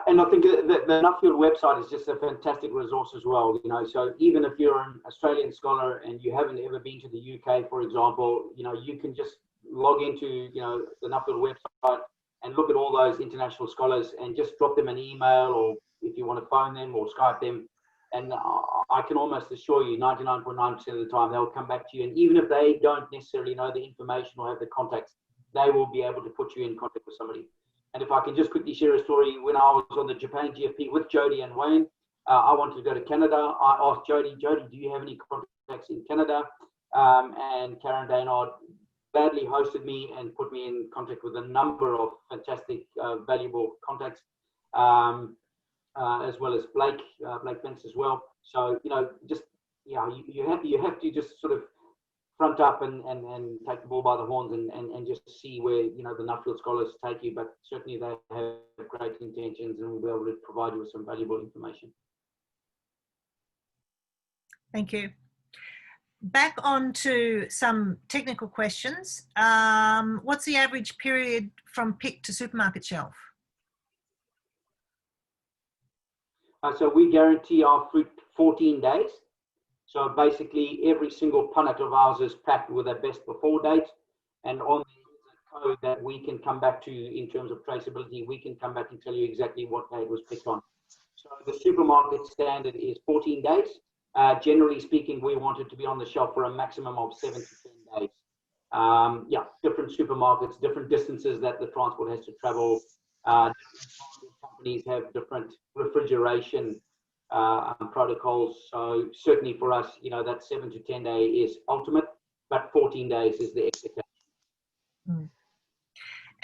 And I think the Nuffield website is just a fantastic resource as well. You know, so even if you're an Australian scholar and you haven't ever been to the UK, for example, you know, you can just log into, you know, the Nuffield website and look at all those international scholars and just drop them an email, or if you want to phone them or Skype them. And I can almost assure you 99.9% of the time they'll come back to you. And even if they don't necessarily know the information or have the contacts, they will be able to put you in contact with somebody. And if I can just quickly share a story, when I was on the Japan GFP with Jody and Wayne, I wanted to go to Canada. I asked Jody, do you have any contacts in Canada? And Karen Daynard gladly hosted me and put me in contact with a number of fantastic, valuable contacts, as well as Blake Pence as well. So, you know, just, yeah, you have to just sort of front up and take the bull by the horns and just see where, you know, the Nuffield scholars take you, but certainly they have great intentions and will be able to provide you with some valuable information. Thank you. Back on to some technical questions. What's the average period from pick to supermarket shelf? So we guarantee our fruit 14 days. So basically every single punnet of ours is packed with a best before date, and on the code that we can come back to in terms of traceability, we can come back and tell you exactly what day it was picked on. So the supermarket standard is 14 days. Generally speaking, we want it to be on the shelf for a maximum of 7 to 10 days. Yeah, different supermarkets, different distances that the transport has to travel. Different companies have different refrigeration protocols. So certainly for us, you know, that 7 to 10 day is ultimate, but 14 days is the expectation. Mm.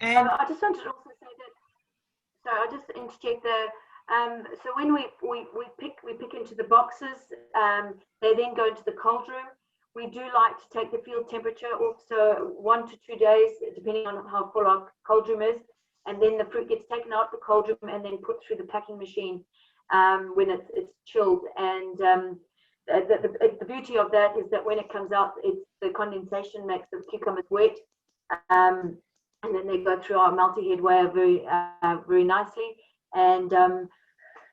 And I just wanted to also say that, sorry, I just interject there. So when we pick into the boxes, they then go into the cold room. We do like to take the field temperature also 1 to 2 days, depending on how full our cold room is. And then the fruit gets taken out of the cold room and then put through the packing machine when it's chilled. And the beauty of that is that when it comes out, the condensation makes the cucumbers wet. And then they go through our multi-head weigher very nicely. And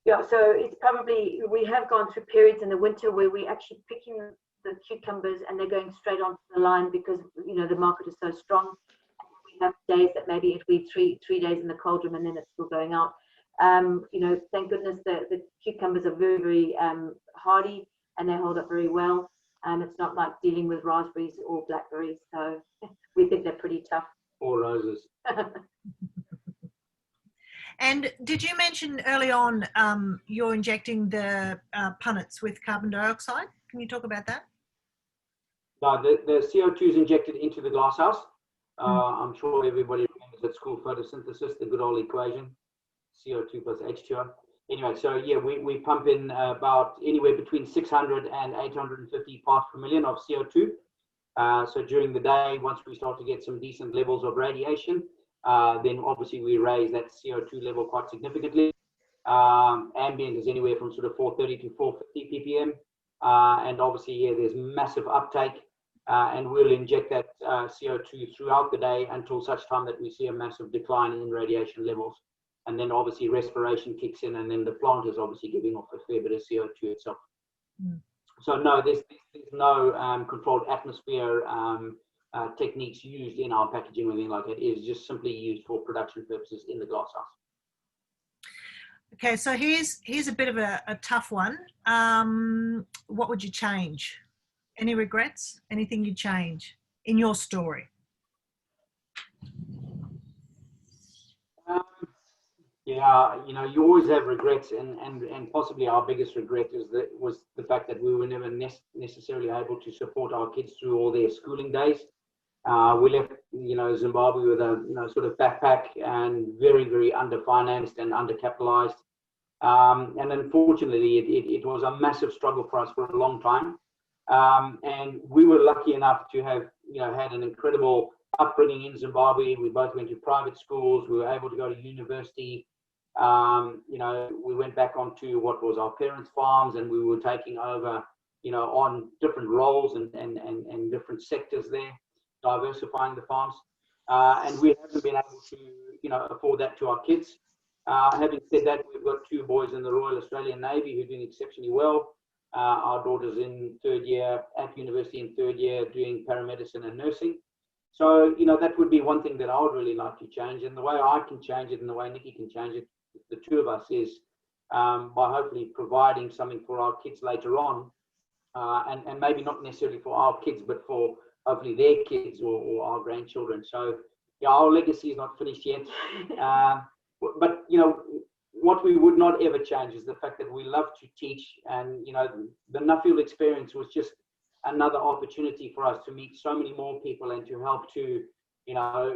yeah, so it's probably, we have gone through periods in the winter where we actually picking the cucumbers and they're going straight onto the line because, you know, the market is so strong. We have days that maybe it'll be three days in the cold room and then it's still going out. You know, thank goodness the cucumbers are very, very hardy and they hold up very well. It's not like dealing with raspberries or blackberries. So we think they're pretty tough. Or roses. And did you mention early on you're injecting the punnets with carbon dioxide? Can you talk about that? No, the CO2 is injected into the glasshouse. I'm sure everybody remembers at school photosynthesis, the good old equation, CO2 plus H2O. Anyway, so yeah, we pump in about anywhere between 600 and 850 parts per million of CO2. So during the day, once we start to get some decent levels of radiation, then obviously we raise that CO2 level quite significantly. Ambient is anywhere from sort of 430 to 450 ppm. And obviously, yeah, there's massive uptake. And we'll inject that CO2 throughout the day until such time that we see a massive decline in radiation levels. And then obviously respiration kicks in, and then the plant is obviously giving off a fair bit of CO2 itself. So no, there's no controlled atmosphere techniques used in our packaging or anything like that. It is just simply used for production purposes in the glasshouse. Okay, so here's a bit of a tough one. What would you change? Any regrets? Anything you'd change in your story? Yeah, you know, you always have regrets, and possibly our biggest regret was the fact that we were never necessarily able to support our kids through all their schooling days. We left, you know, Zimbabwe with a, you know, sort of backpack and very, very underfinanced and undercapitalized. And unfortunately, it was a massive struggle for us for a long time. And we were lucky enough to have, you know, had an incredible upbringing in Zimbabwe. We both went to private schools. We were able to go to university. You know, we went back onto what was our parents' farms, and we were taking over, you know, on different roles and different sectors there, diversifying the farms. And we haven't been able to, you know, afford that to our kids. Having said that, we've got two boys in the Royal Australian Navy who are doing exceptionally well. Our daughter's in third year at university, in third year doing paramedicine and nursing. So, you know, that would be one thing that I would really like to change. And the way I can change it and the way Nicky can change it, the two of us, is by hopefully providing something for our kids later on. And maybe not necessarily for our kids, but for hopefully their kids or our grandchildren. So, yeah, our legacy is not finished yet. But, you know, what we would not ever change is the fact that we love to teach. And, you know, the Nuffield experience was just another opportunity for us to meet so many more people and to help to, you know,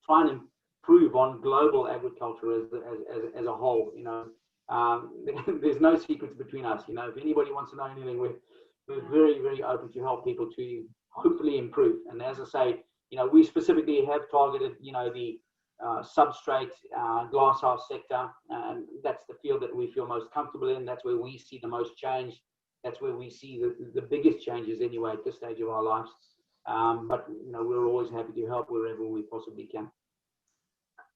try and improve on global agriculture as a whole. You know, there's no secrets between us. You know, if anybody wants to know anything, we're very, very open to help people to hopefully improve. And as I say, you know, we specifically have targeted, you know, the substrate glasshouse sector, and that's the field that we feel most comfortable in. That's where we see the most change. That's where we see the biggest changes anyway at this stage of our lives. But, you know, we're always happy to help wherever we possibly can.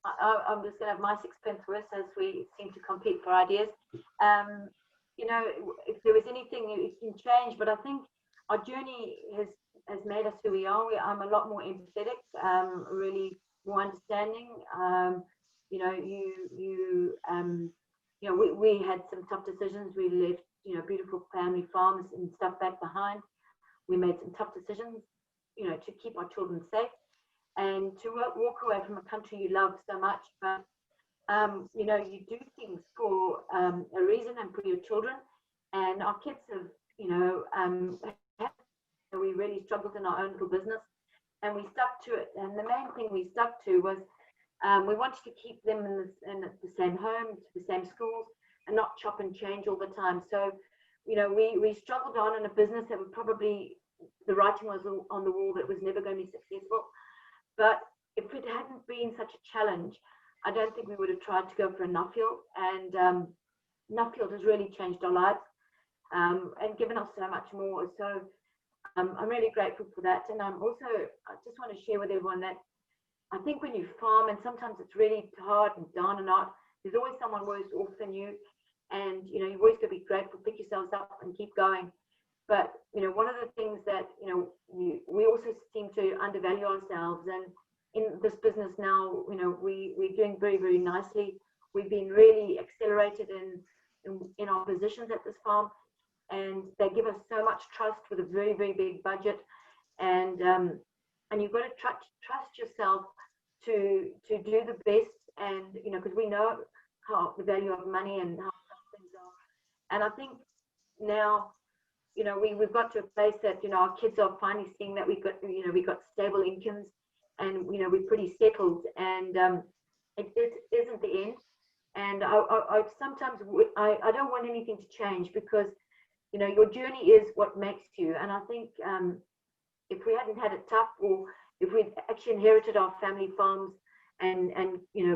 I'm just going to have my 6 pence worth as we seem to compete for ideas. You know, if there was anything it can change, but I think our journey has made us who we are. I'm a lot more empathetic, really more understanding. You know, we had some tough decisions. We left, you know, beautiful family farms and stuff back behind. We made some tough decisions, you know, to keep our children safe and to walk away from a country you love so much. But, you know, you do things for a reason and for your children. And our kids have, you know, we really struggled in our own little business, and we stuck to it. And the main thing we stuck to was we wanted to keep them in the same home, to the same schools, and not chop and change all the time. So, you know, we struggled on in a business that would probably, the writing was on the wall that was never going to be successful. But if it hadn't been such a challenge, I don't think we would have tried to go for a Nuffield. And Nuffield has really changed our lives and given us so much more. So I'm really grateful for that. And I just want to share with everyone that I think when you farm, and sometimes it's really hard and down and out, there's always someone worse off than you. And, you know, you've always got to be grateful, pick yourselves up and keep going. But, you know, one of the things that, you know, we also seem to undervalue ourselves. And in this business now, you know, we're doing very, very nicely. We've been really accelerated in our positions at this farm. And they give us so much trust with a very, very big budget. And you've got to trust yourself to do the best. And, you know, because we know how the value of money and how things are. And I think now, we've got to a place that, our kids are finally seeing that we got stable incomes, and, we're pretty settled, and it isn't the end. And I sometimes, I don't want anything to change, because, your journey is what makes you. And I think if we hadn't had it tough, or if we'd actually inherited our family farms and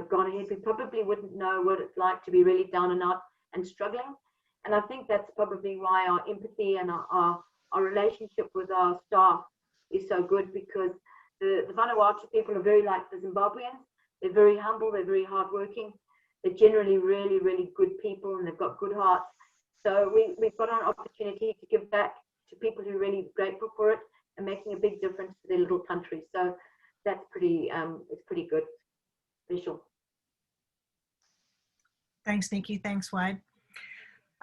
gone ahead, we probably wouldn't know what it's like to be really down and out and struggling. And I think that's probably why our empathy and our relationship with our staff is so good, because the Vanuatu people are very like the Zimbabweans. They're very humble, they're very hardworking, they're generally really, really good people, and they've got good hearts. So we've got an opportunity to give back to people who are really grateful for it and making a big difference to their little country. So that's pretty, it's pretty good, special. Thanks, Nikki. Thanks, Wade.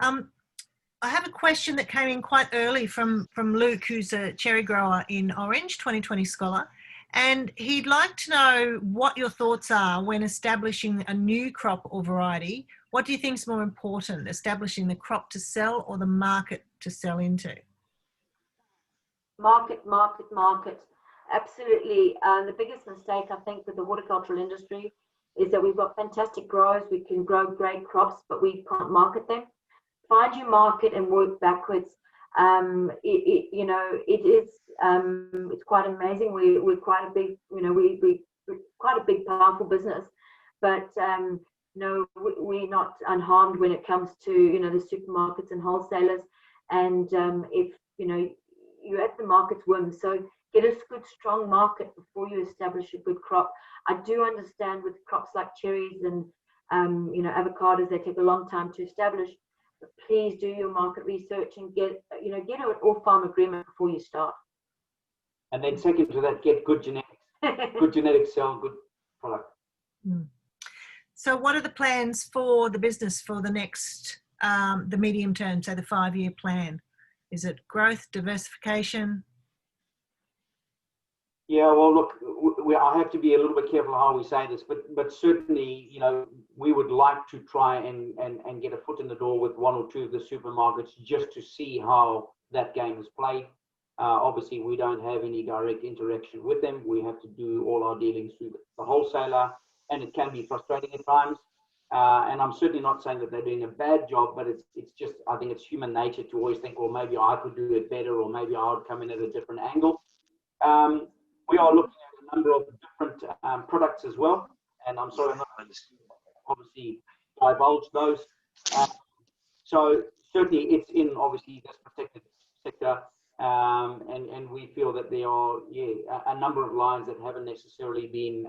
I have a question that came in quite early from Luke, who's a cherry grower in Orange, 2020 Scholar. And he'd like to know what your thoughts are when establishing a new crop or variety. What do you think is more important, establishing the crop to sell or the market to sell into? Market. Absolutely. The biggest mistake, I think, with the horticultural industry is that we've got fantastic growers. We can grow great crops, but we can't market them. Find your market and work backwards. It's quite amazing. We're quite a big, we're quite a big, powerful business, but we're not unharmed when it comes to the supermarkets and wholesalers. And if you're at the market's whim, so get a good strong market before you establish a good crop. I do understand with crops like cherries and avocados, they take a long time to establish. But please do your market research and get an all-farm agreement before you start. And then second to that, get good genetics. Good genetics sell good product. So what are the plans for the business for the next, the medium term, say the 5-year plan? Is it growth, diversification? Yeah, well, look, I have to be a little bit careful how we say this, but certainly, we would like to try and get a foot in the door with one or two of the supermarkets just to see how that game is played. Obviously, we don't have any direct interaction with them. We have to do all our dealings through the wholesaler, and it can be frustrating at times. And I'm certainly not saying that they're doing a bad job, but it's just, I think it's human nature to always think, well, maybe I could do it better, or maybe I would come in at a different angle. We are looking at a number of different products as well, and I'm sorry, I'm not obviously divulge those. So certainly it's in obviously this protected sector, and we feel that there are a number of lines that haven't necessarily been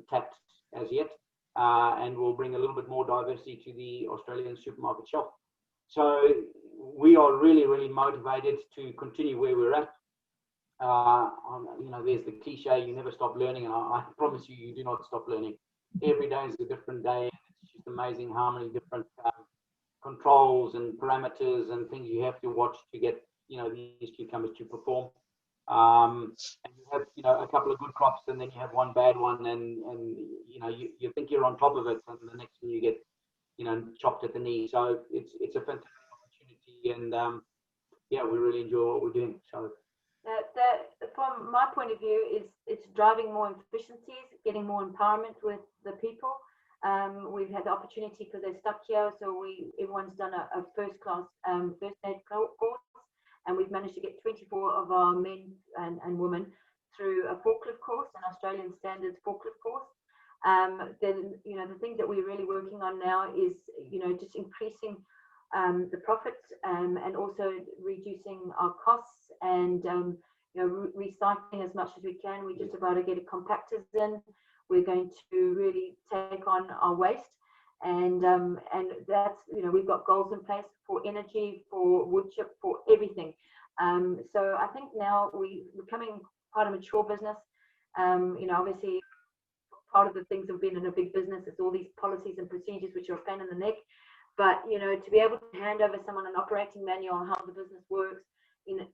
tapped as yet, and will bring a little bit more diversity to the Australian supermarket shelf. So we are really, really motivated to continue where we're at. There's the cliche, you never stop learning, and I promise you, you do not stop learning. Every day is a different day, and it's just amazing how many different controls and parameters and things you have to watch to get these cucumbers to perform. And you have a couple of good crops, and then you have one bad one, and you think you're on top of it, and the next thing you get chopped at the knee. So it's a fantastic opportunity, and we really enjoy what we're doing. So from my point of view, it's driving more efficiencies, getting more empowerment with the people. We've had the opportunity because they're stuck here, so everyone's done a first-class first aid course, and we've managed to get 24 of our men and women through a forklift course, an Australian standards forklift course. Then the things that we're really working on now is just increasing the profits, and also reducing our costs, and recycling as much as we can. We're just about to get compactors in. We're going to really take on our waste, and that's we've got goals in place for energy, for wood chip, for everything. So I think now we're becoming quite a mature business. Obviously part of the things of being in a big business is all these policies and procedures which are a pain in the neck. But to be able to hand over someone an operating manual on how the business works in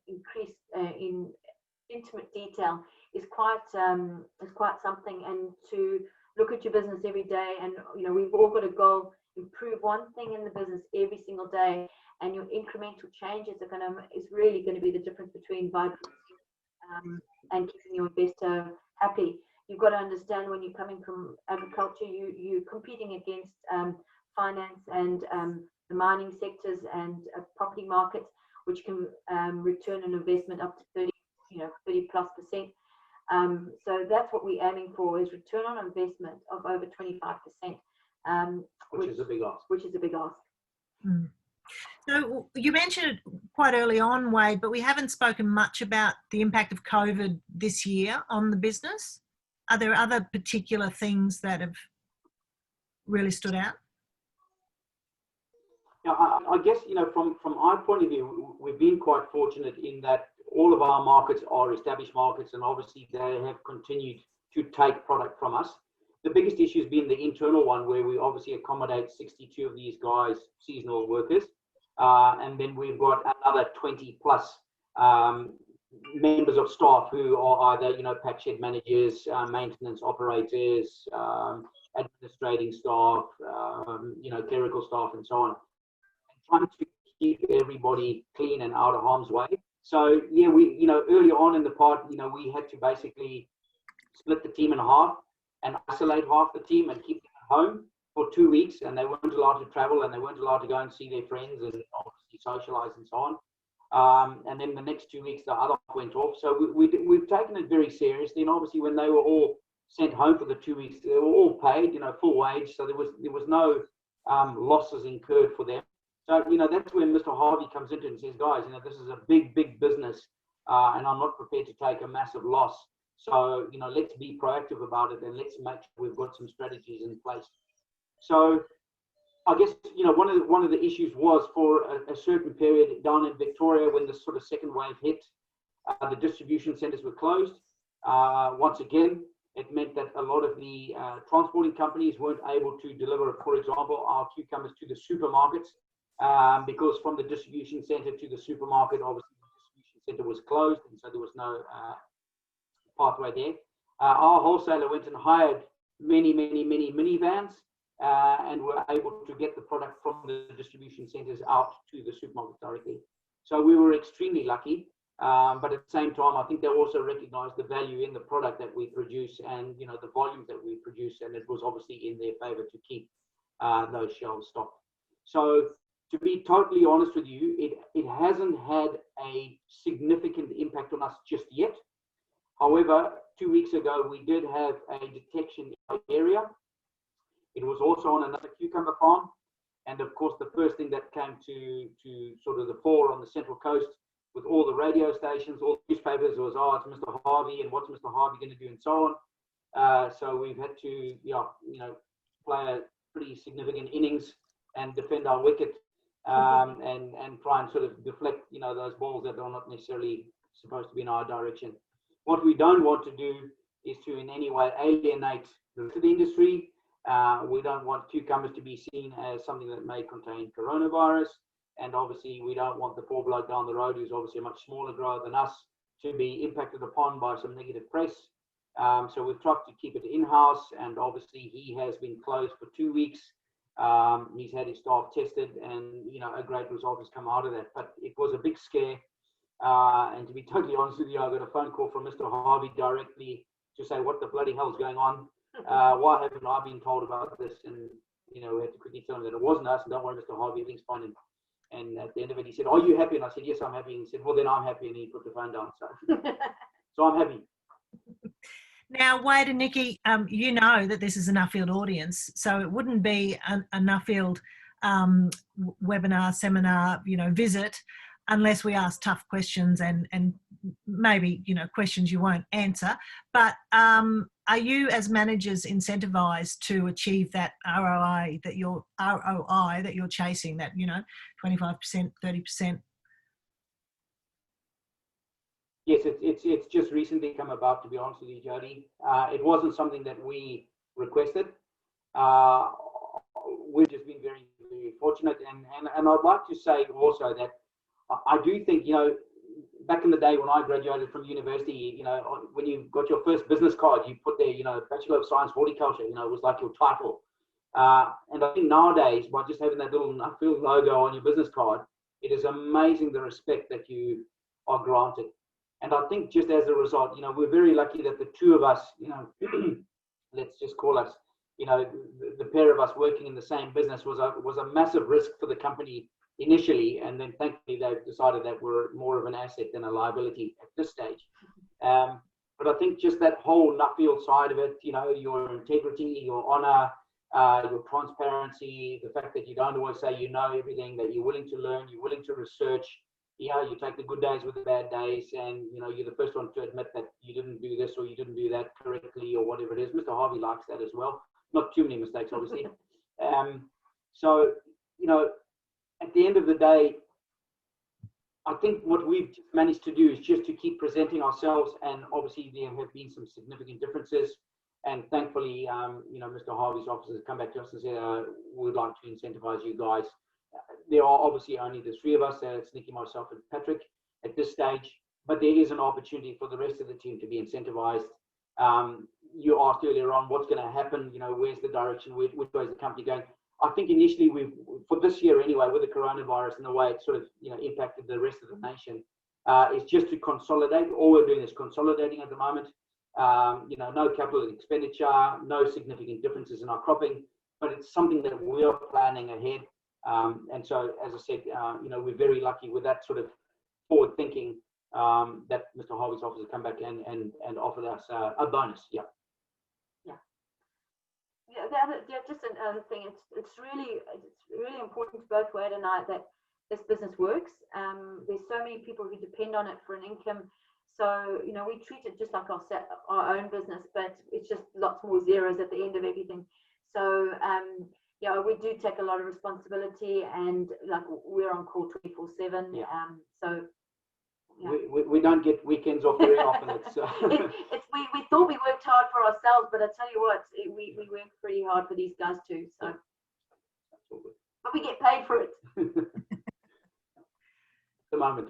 intimate detail is quite something. And to look at your business every day, and we've all got a goal. improve one thing in the business every single day, and your incremental changes is really going to be the difference between vibrancy and keeping your investor happy. You've got to understand, when you're coming from agriculture, you're competing against finance and the mining sectors and property markets, which can return an investment up to 30+%. So that's what we're aiming for, is return on investment of over 25%, which is a big ask. Which is a big ask. Mm. So you mentioned it quite early on, Wade, but we haven't spoken much about the impact of COVID this year on the business. Are there other particular things that have really stood out? Yeah, I guess, from our point of view, we've been quite fortunate in that all of our markets are established markets, and obviously they have continued to take product from us. The biggest issue has been the internal one, where we obviously accommodate 62 of these guys, seasonal workers, and then we've got another 20 plus members of staff who are either pack shed managers, maintenance operators, administrating staff, clerical staff, and so on, trying to keep everybody clean and out of harm's way. So yeah, we early on in the part, we had to basically split the team in half and isolate half the team and keep them at home for 2 weeks, and they weren't allowed to travel, and they weren't allowed to go and see their friends and obviously socialize and so on. And then the next 2 weeks, the other went off. So we've taken it very seriously, and obviously when they were all sent home for the 2 weeks, they were all paid, full wage. So there was no losses incurred for them. So that's when Mr. Harvey comes into it and says, guys, this is a big business, and I'm not prepared to take a massive loss. So let's be proactive about it, and let's make sure we've got some strategies in place. So I guess one of the issues was, for a certain period down in Victoria, when the sort of second wave hit, the distribution centres were closed. Once again, it meant that a lot of the transporting companies weren't able to deliver, for example, our cucumbers to the supermarkets, because from the distribution centre to the supermarket, obviously the distribution centre was closed, and so there was no pathway there. Our wholesaler went and hired many minivans, and were able to get the product from the distribution centres out to the supermarket directly. So we were extremely lucky, but at the same time, I think they also recognised the value in the product that we produce, and the volume that we produce, and it was obviously in their favour to keep those shelves stocked. So to be totally honest with you, it hasn't had a significant impact on us just yet. However, 2 weeks ago, we did have a detection in our area. It was also on another cucumber farm. And of course, the first thing that came to sort of the fore on the Central Coast, with all the radio stations, all the newspapers, was, it's Mr. Harvey, and what's Mr. Harvey going to do, and so on. So we've had to, play a pretty significant innings and defend our wicket, and try and sort of deflect, those balls that are not necessarily supposed to be in our direction. What we don't want to do is to in any way alienate the industry. We don't want cucumbers to be seen as something that may contain coronavirus, and obviously we don't want the poor bloke down the road, who's obviously a much smaller grower than us, to be impacted upon by some negative press. So we've tried to keep it in-house, and obviously he has been closed for 2 weeks. He's had his staff tested, and a great result has come out of that. But it was a big scare, and to be totally honest with you, I got a phone call from Mr. Harvey directly to say, what the bloody hell is going on? Why haven't I been told about this? And we had to quickly tell him that it wasn't us, and don't worry, Mr. Harvey, everything's fine. And at the end of it, he said, are you happy? And I said, yes, I'm happy. And he said, well, then I'm happy. And he put the phone down. So I'm happy. Now, Wade and Nicky, you know that this is a Nuffield audience, so it wouldn't be a Nuffield webinar, seminar, visit, unless we ask tough questions and maybe, questions you won't answer. But are you, as managers, incentivized to achieve that ROI that you're chasing, that, 25%, 30%? Yes, it's just recently come about, to be honest with you, Jody. It wasn't something that we requested. We've just been very, very fortunate. And I'd like to say also that I do think, back in the day when I graduated from university, when you got your first business card, you put there, Bachelor of Science, Horticulture, it was like your title. And I think nowadays, by just having that little Nuffield logo on your business card, it is amazing the respect that you are granted. And I think just as a result, you know, we're very lucky that the two of us, you know, let's just call us, you know, the pair of us working in the same business was a massive risk for the company initially, and then thankfully they've decided that we're more of an asset than a liability at this stage. But I think just that whole Nuffield side of it, you know, your integrity, your honor, your transparency, the fact that you don't always say you know everything, that you're willing to learn, you're willing to research, yeah, you take the good days with the bad days, and you know, you're the first one to admit that you didn't do this or you didn't do that correctly or whatever it is. Mr. Harvey likes that as well. Not too many mistakes, obviously. So, you know, at the end of the day, I think what we've just managed to do is just to keep presenting ourselves, and obviously there have been some significant differences. And thankfully, you know, Mr. Harvey's office has come back to us and said, we would like to incentivize you guys. There are obviously only the three of us, it's Nicky, myself, and Patrick at this stage, but there is an opportunity for the rest of the team to be incentivized. You asked earlier on what's going to happen, you know, where's the direction, which way is the company going? I think initially for this year anyway, with the coronavirus and the way it sort of, you know, impacted the rest of the nation, is just to consolidate. All we're doing is consolidating at the moment. You know, no capital expenditure, no significant differences in our cropping, but it's something that we are planning ahead. And so, as I said, you know, we're very lucky with that sort of forward thinking, that Mr. Harvey's office has come back and offered us a bonus. Yeah. Just another thing. It's really important to both Wade and I that this business works. There's so many people who depend on it for an income. So, you know, we treat it just like our own business, but it's just lots more zeros at the end of everything. So, yeah, we do take a lot of responsibility, and like we're on call 24/7. Yeah. So yeah. We don't get weekends off very often. It's, we thought we worked hard for ourselves, but I tell you what, we work pretty hard for these guys too. So, yeah. But we get paid for it. The moment.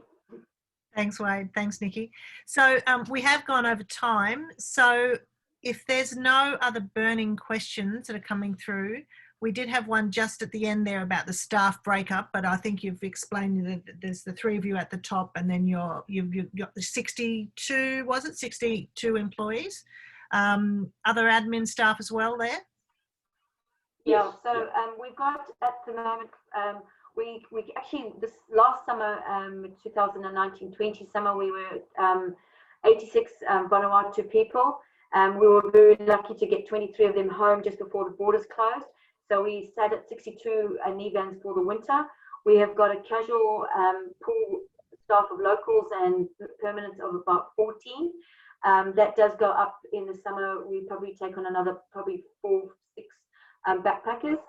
Thanks, Wade. Thanks, Nicky. So we have gone over time. So if there's no other burning questions that are coming through, we did have one just at the end there about the staff breakup, but I think you've explained that there's the three of you at the top, and then you've got the 62, was it 62 employees? Other admin staff as well there? Yeah, so we've got at the moment, we actually, this last summer, 2019-20 summer, we were 86 Vanuatu people. We were very lucky to get 23 of them home just before the borders closed. So we sat at 62 Nivans for the winter. We have got a casual pool staff of locals and permanents of about 14. That does go up in the summer. We probably take on another probably 4-6 backpackers.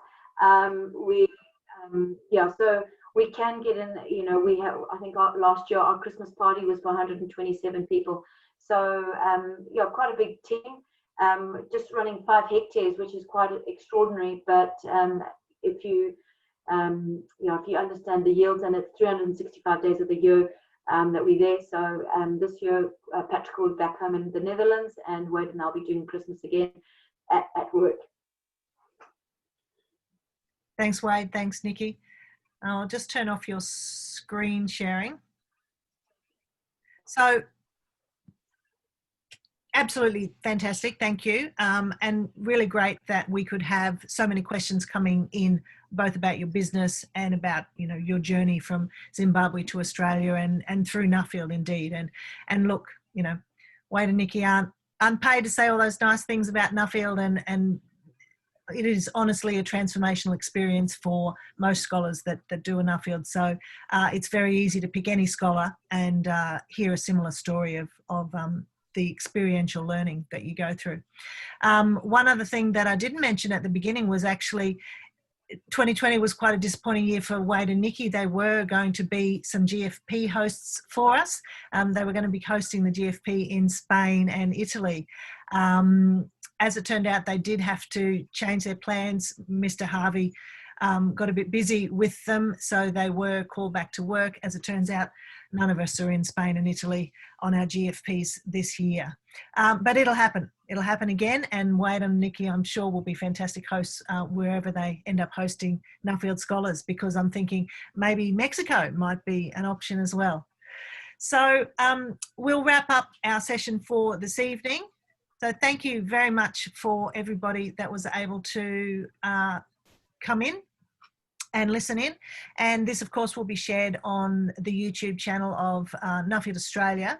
Yeah, so we can get in, you know, we have, I think last year our Christmas party was for 127 people. So yeah, quite a big team. Just running 5 hectares, which is quite extraordinary. But if you, you know, if you understand the yields, and it's 365 days of the year that we're there. So this year, Patrick will be back home in the Netherlands, and Wade and I'll be doing Christmas again at work. Thanks, Wade. Thanks, Nicky. I'll just turn off your screen sharing. So, absolutely fantastic. Thank you. And really great that we could have so many questions coming in, both about your business and about, you know, your journey from Zimbabwe to Australia and through Nuffield indeed. And look, you know, Wade and Nicky aren't paid to say all those nice things about Nuffield, and it is honestly a transformational experience for most scholars that do a Nuffield. So it's very easy to pick any scholar and hear a similar story of the experiential learning that you go through. One other thing that I didn't mention at the beginning was actually 2020 was quite a disappointing year for Wade and Nicky. They were going to be some GFP hosts for us. They were going to be hosting the GFP in Spain and Italy. As it turned out, they did have to change their plans. Mr. Harvey got a bit busy with them, so they were called back to work. As it turns out, none of us are in Spain and Italy on our GFPs this year. But it'll happen. It'll happen again. And Wade and Nicky, I'm sure, will be fantastic hosts wherever they end up hosting Nuffield Scholars, because I'm thinking maybe Mexico might be an option as well. So we'll wrap up our session for this evening. So thank you very much for everybody that was able to come in and listen in. And this, of course, will be shared on the YouTube channel of Nuffield Australia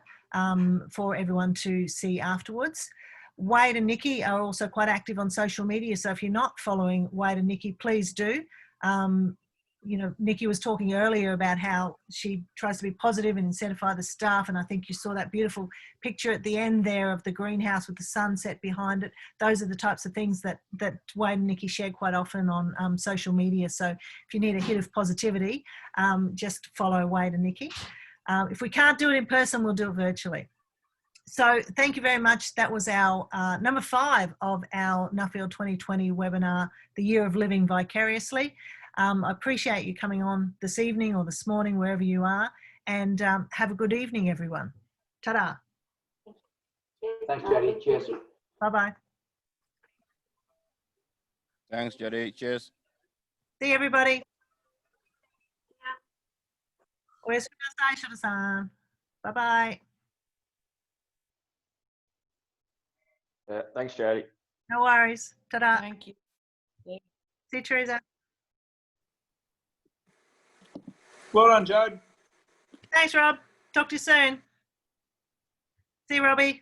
for everyone to see afterwards. Wade and Nicky are also quite active on social media. So if you're not following Wade and Nicky, please do. You know, Nicky was talking earlier about how she tries to be positive and incentivize the staff. And I think you saw that beautiful picture at the end there of the greenhouse with the sunset behind it. Those are the types of things that Wade and Nicky share quite often on social media. So if you need a hit of positivity, just follow Wade and Nicky. If we can't do it in person, we'll do it virtually. So thank you very much. That was our number 5 of our Nuffield 2020 webinar, The Year of Living Vicariously. I appreciate you coming on this evening or this morning, wherever you are, and have a good evening, everyone. Ta-da. Thanks, Jody. Cheers. Bye-bye. Thanks, Jody. Cheers. See you, everybody. Bye-bye. Thanks, Jody. No worries. Ta-da. Thank you. See you, Teresa. Well done, Jode. Thanks, Rob. Talk to you soon. See you, Robbie.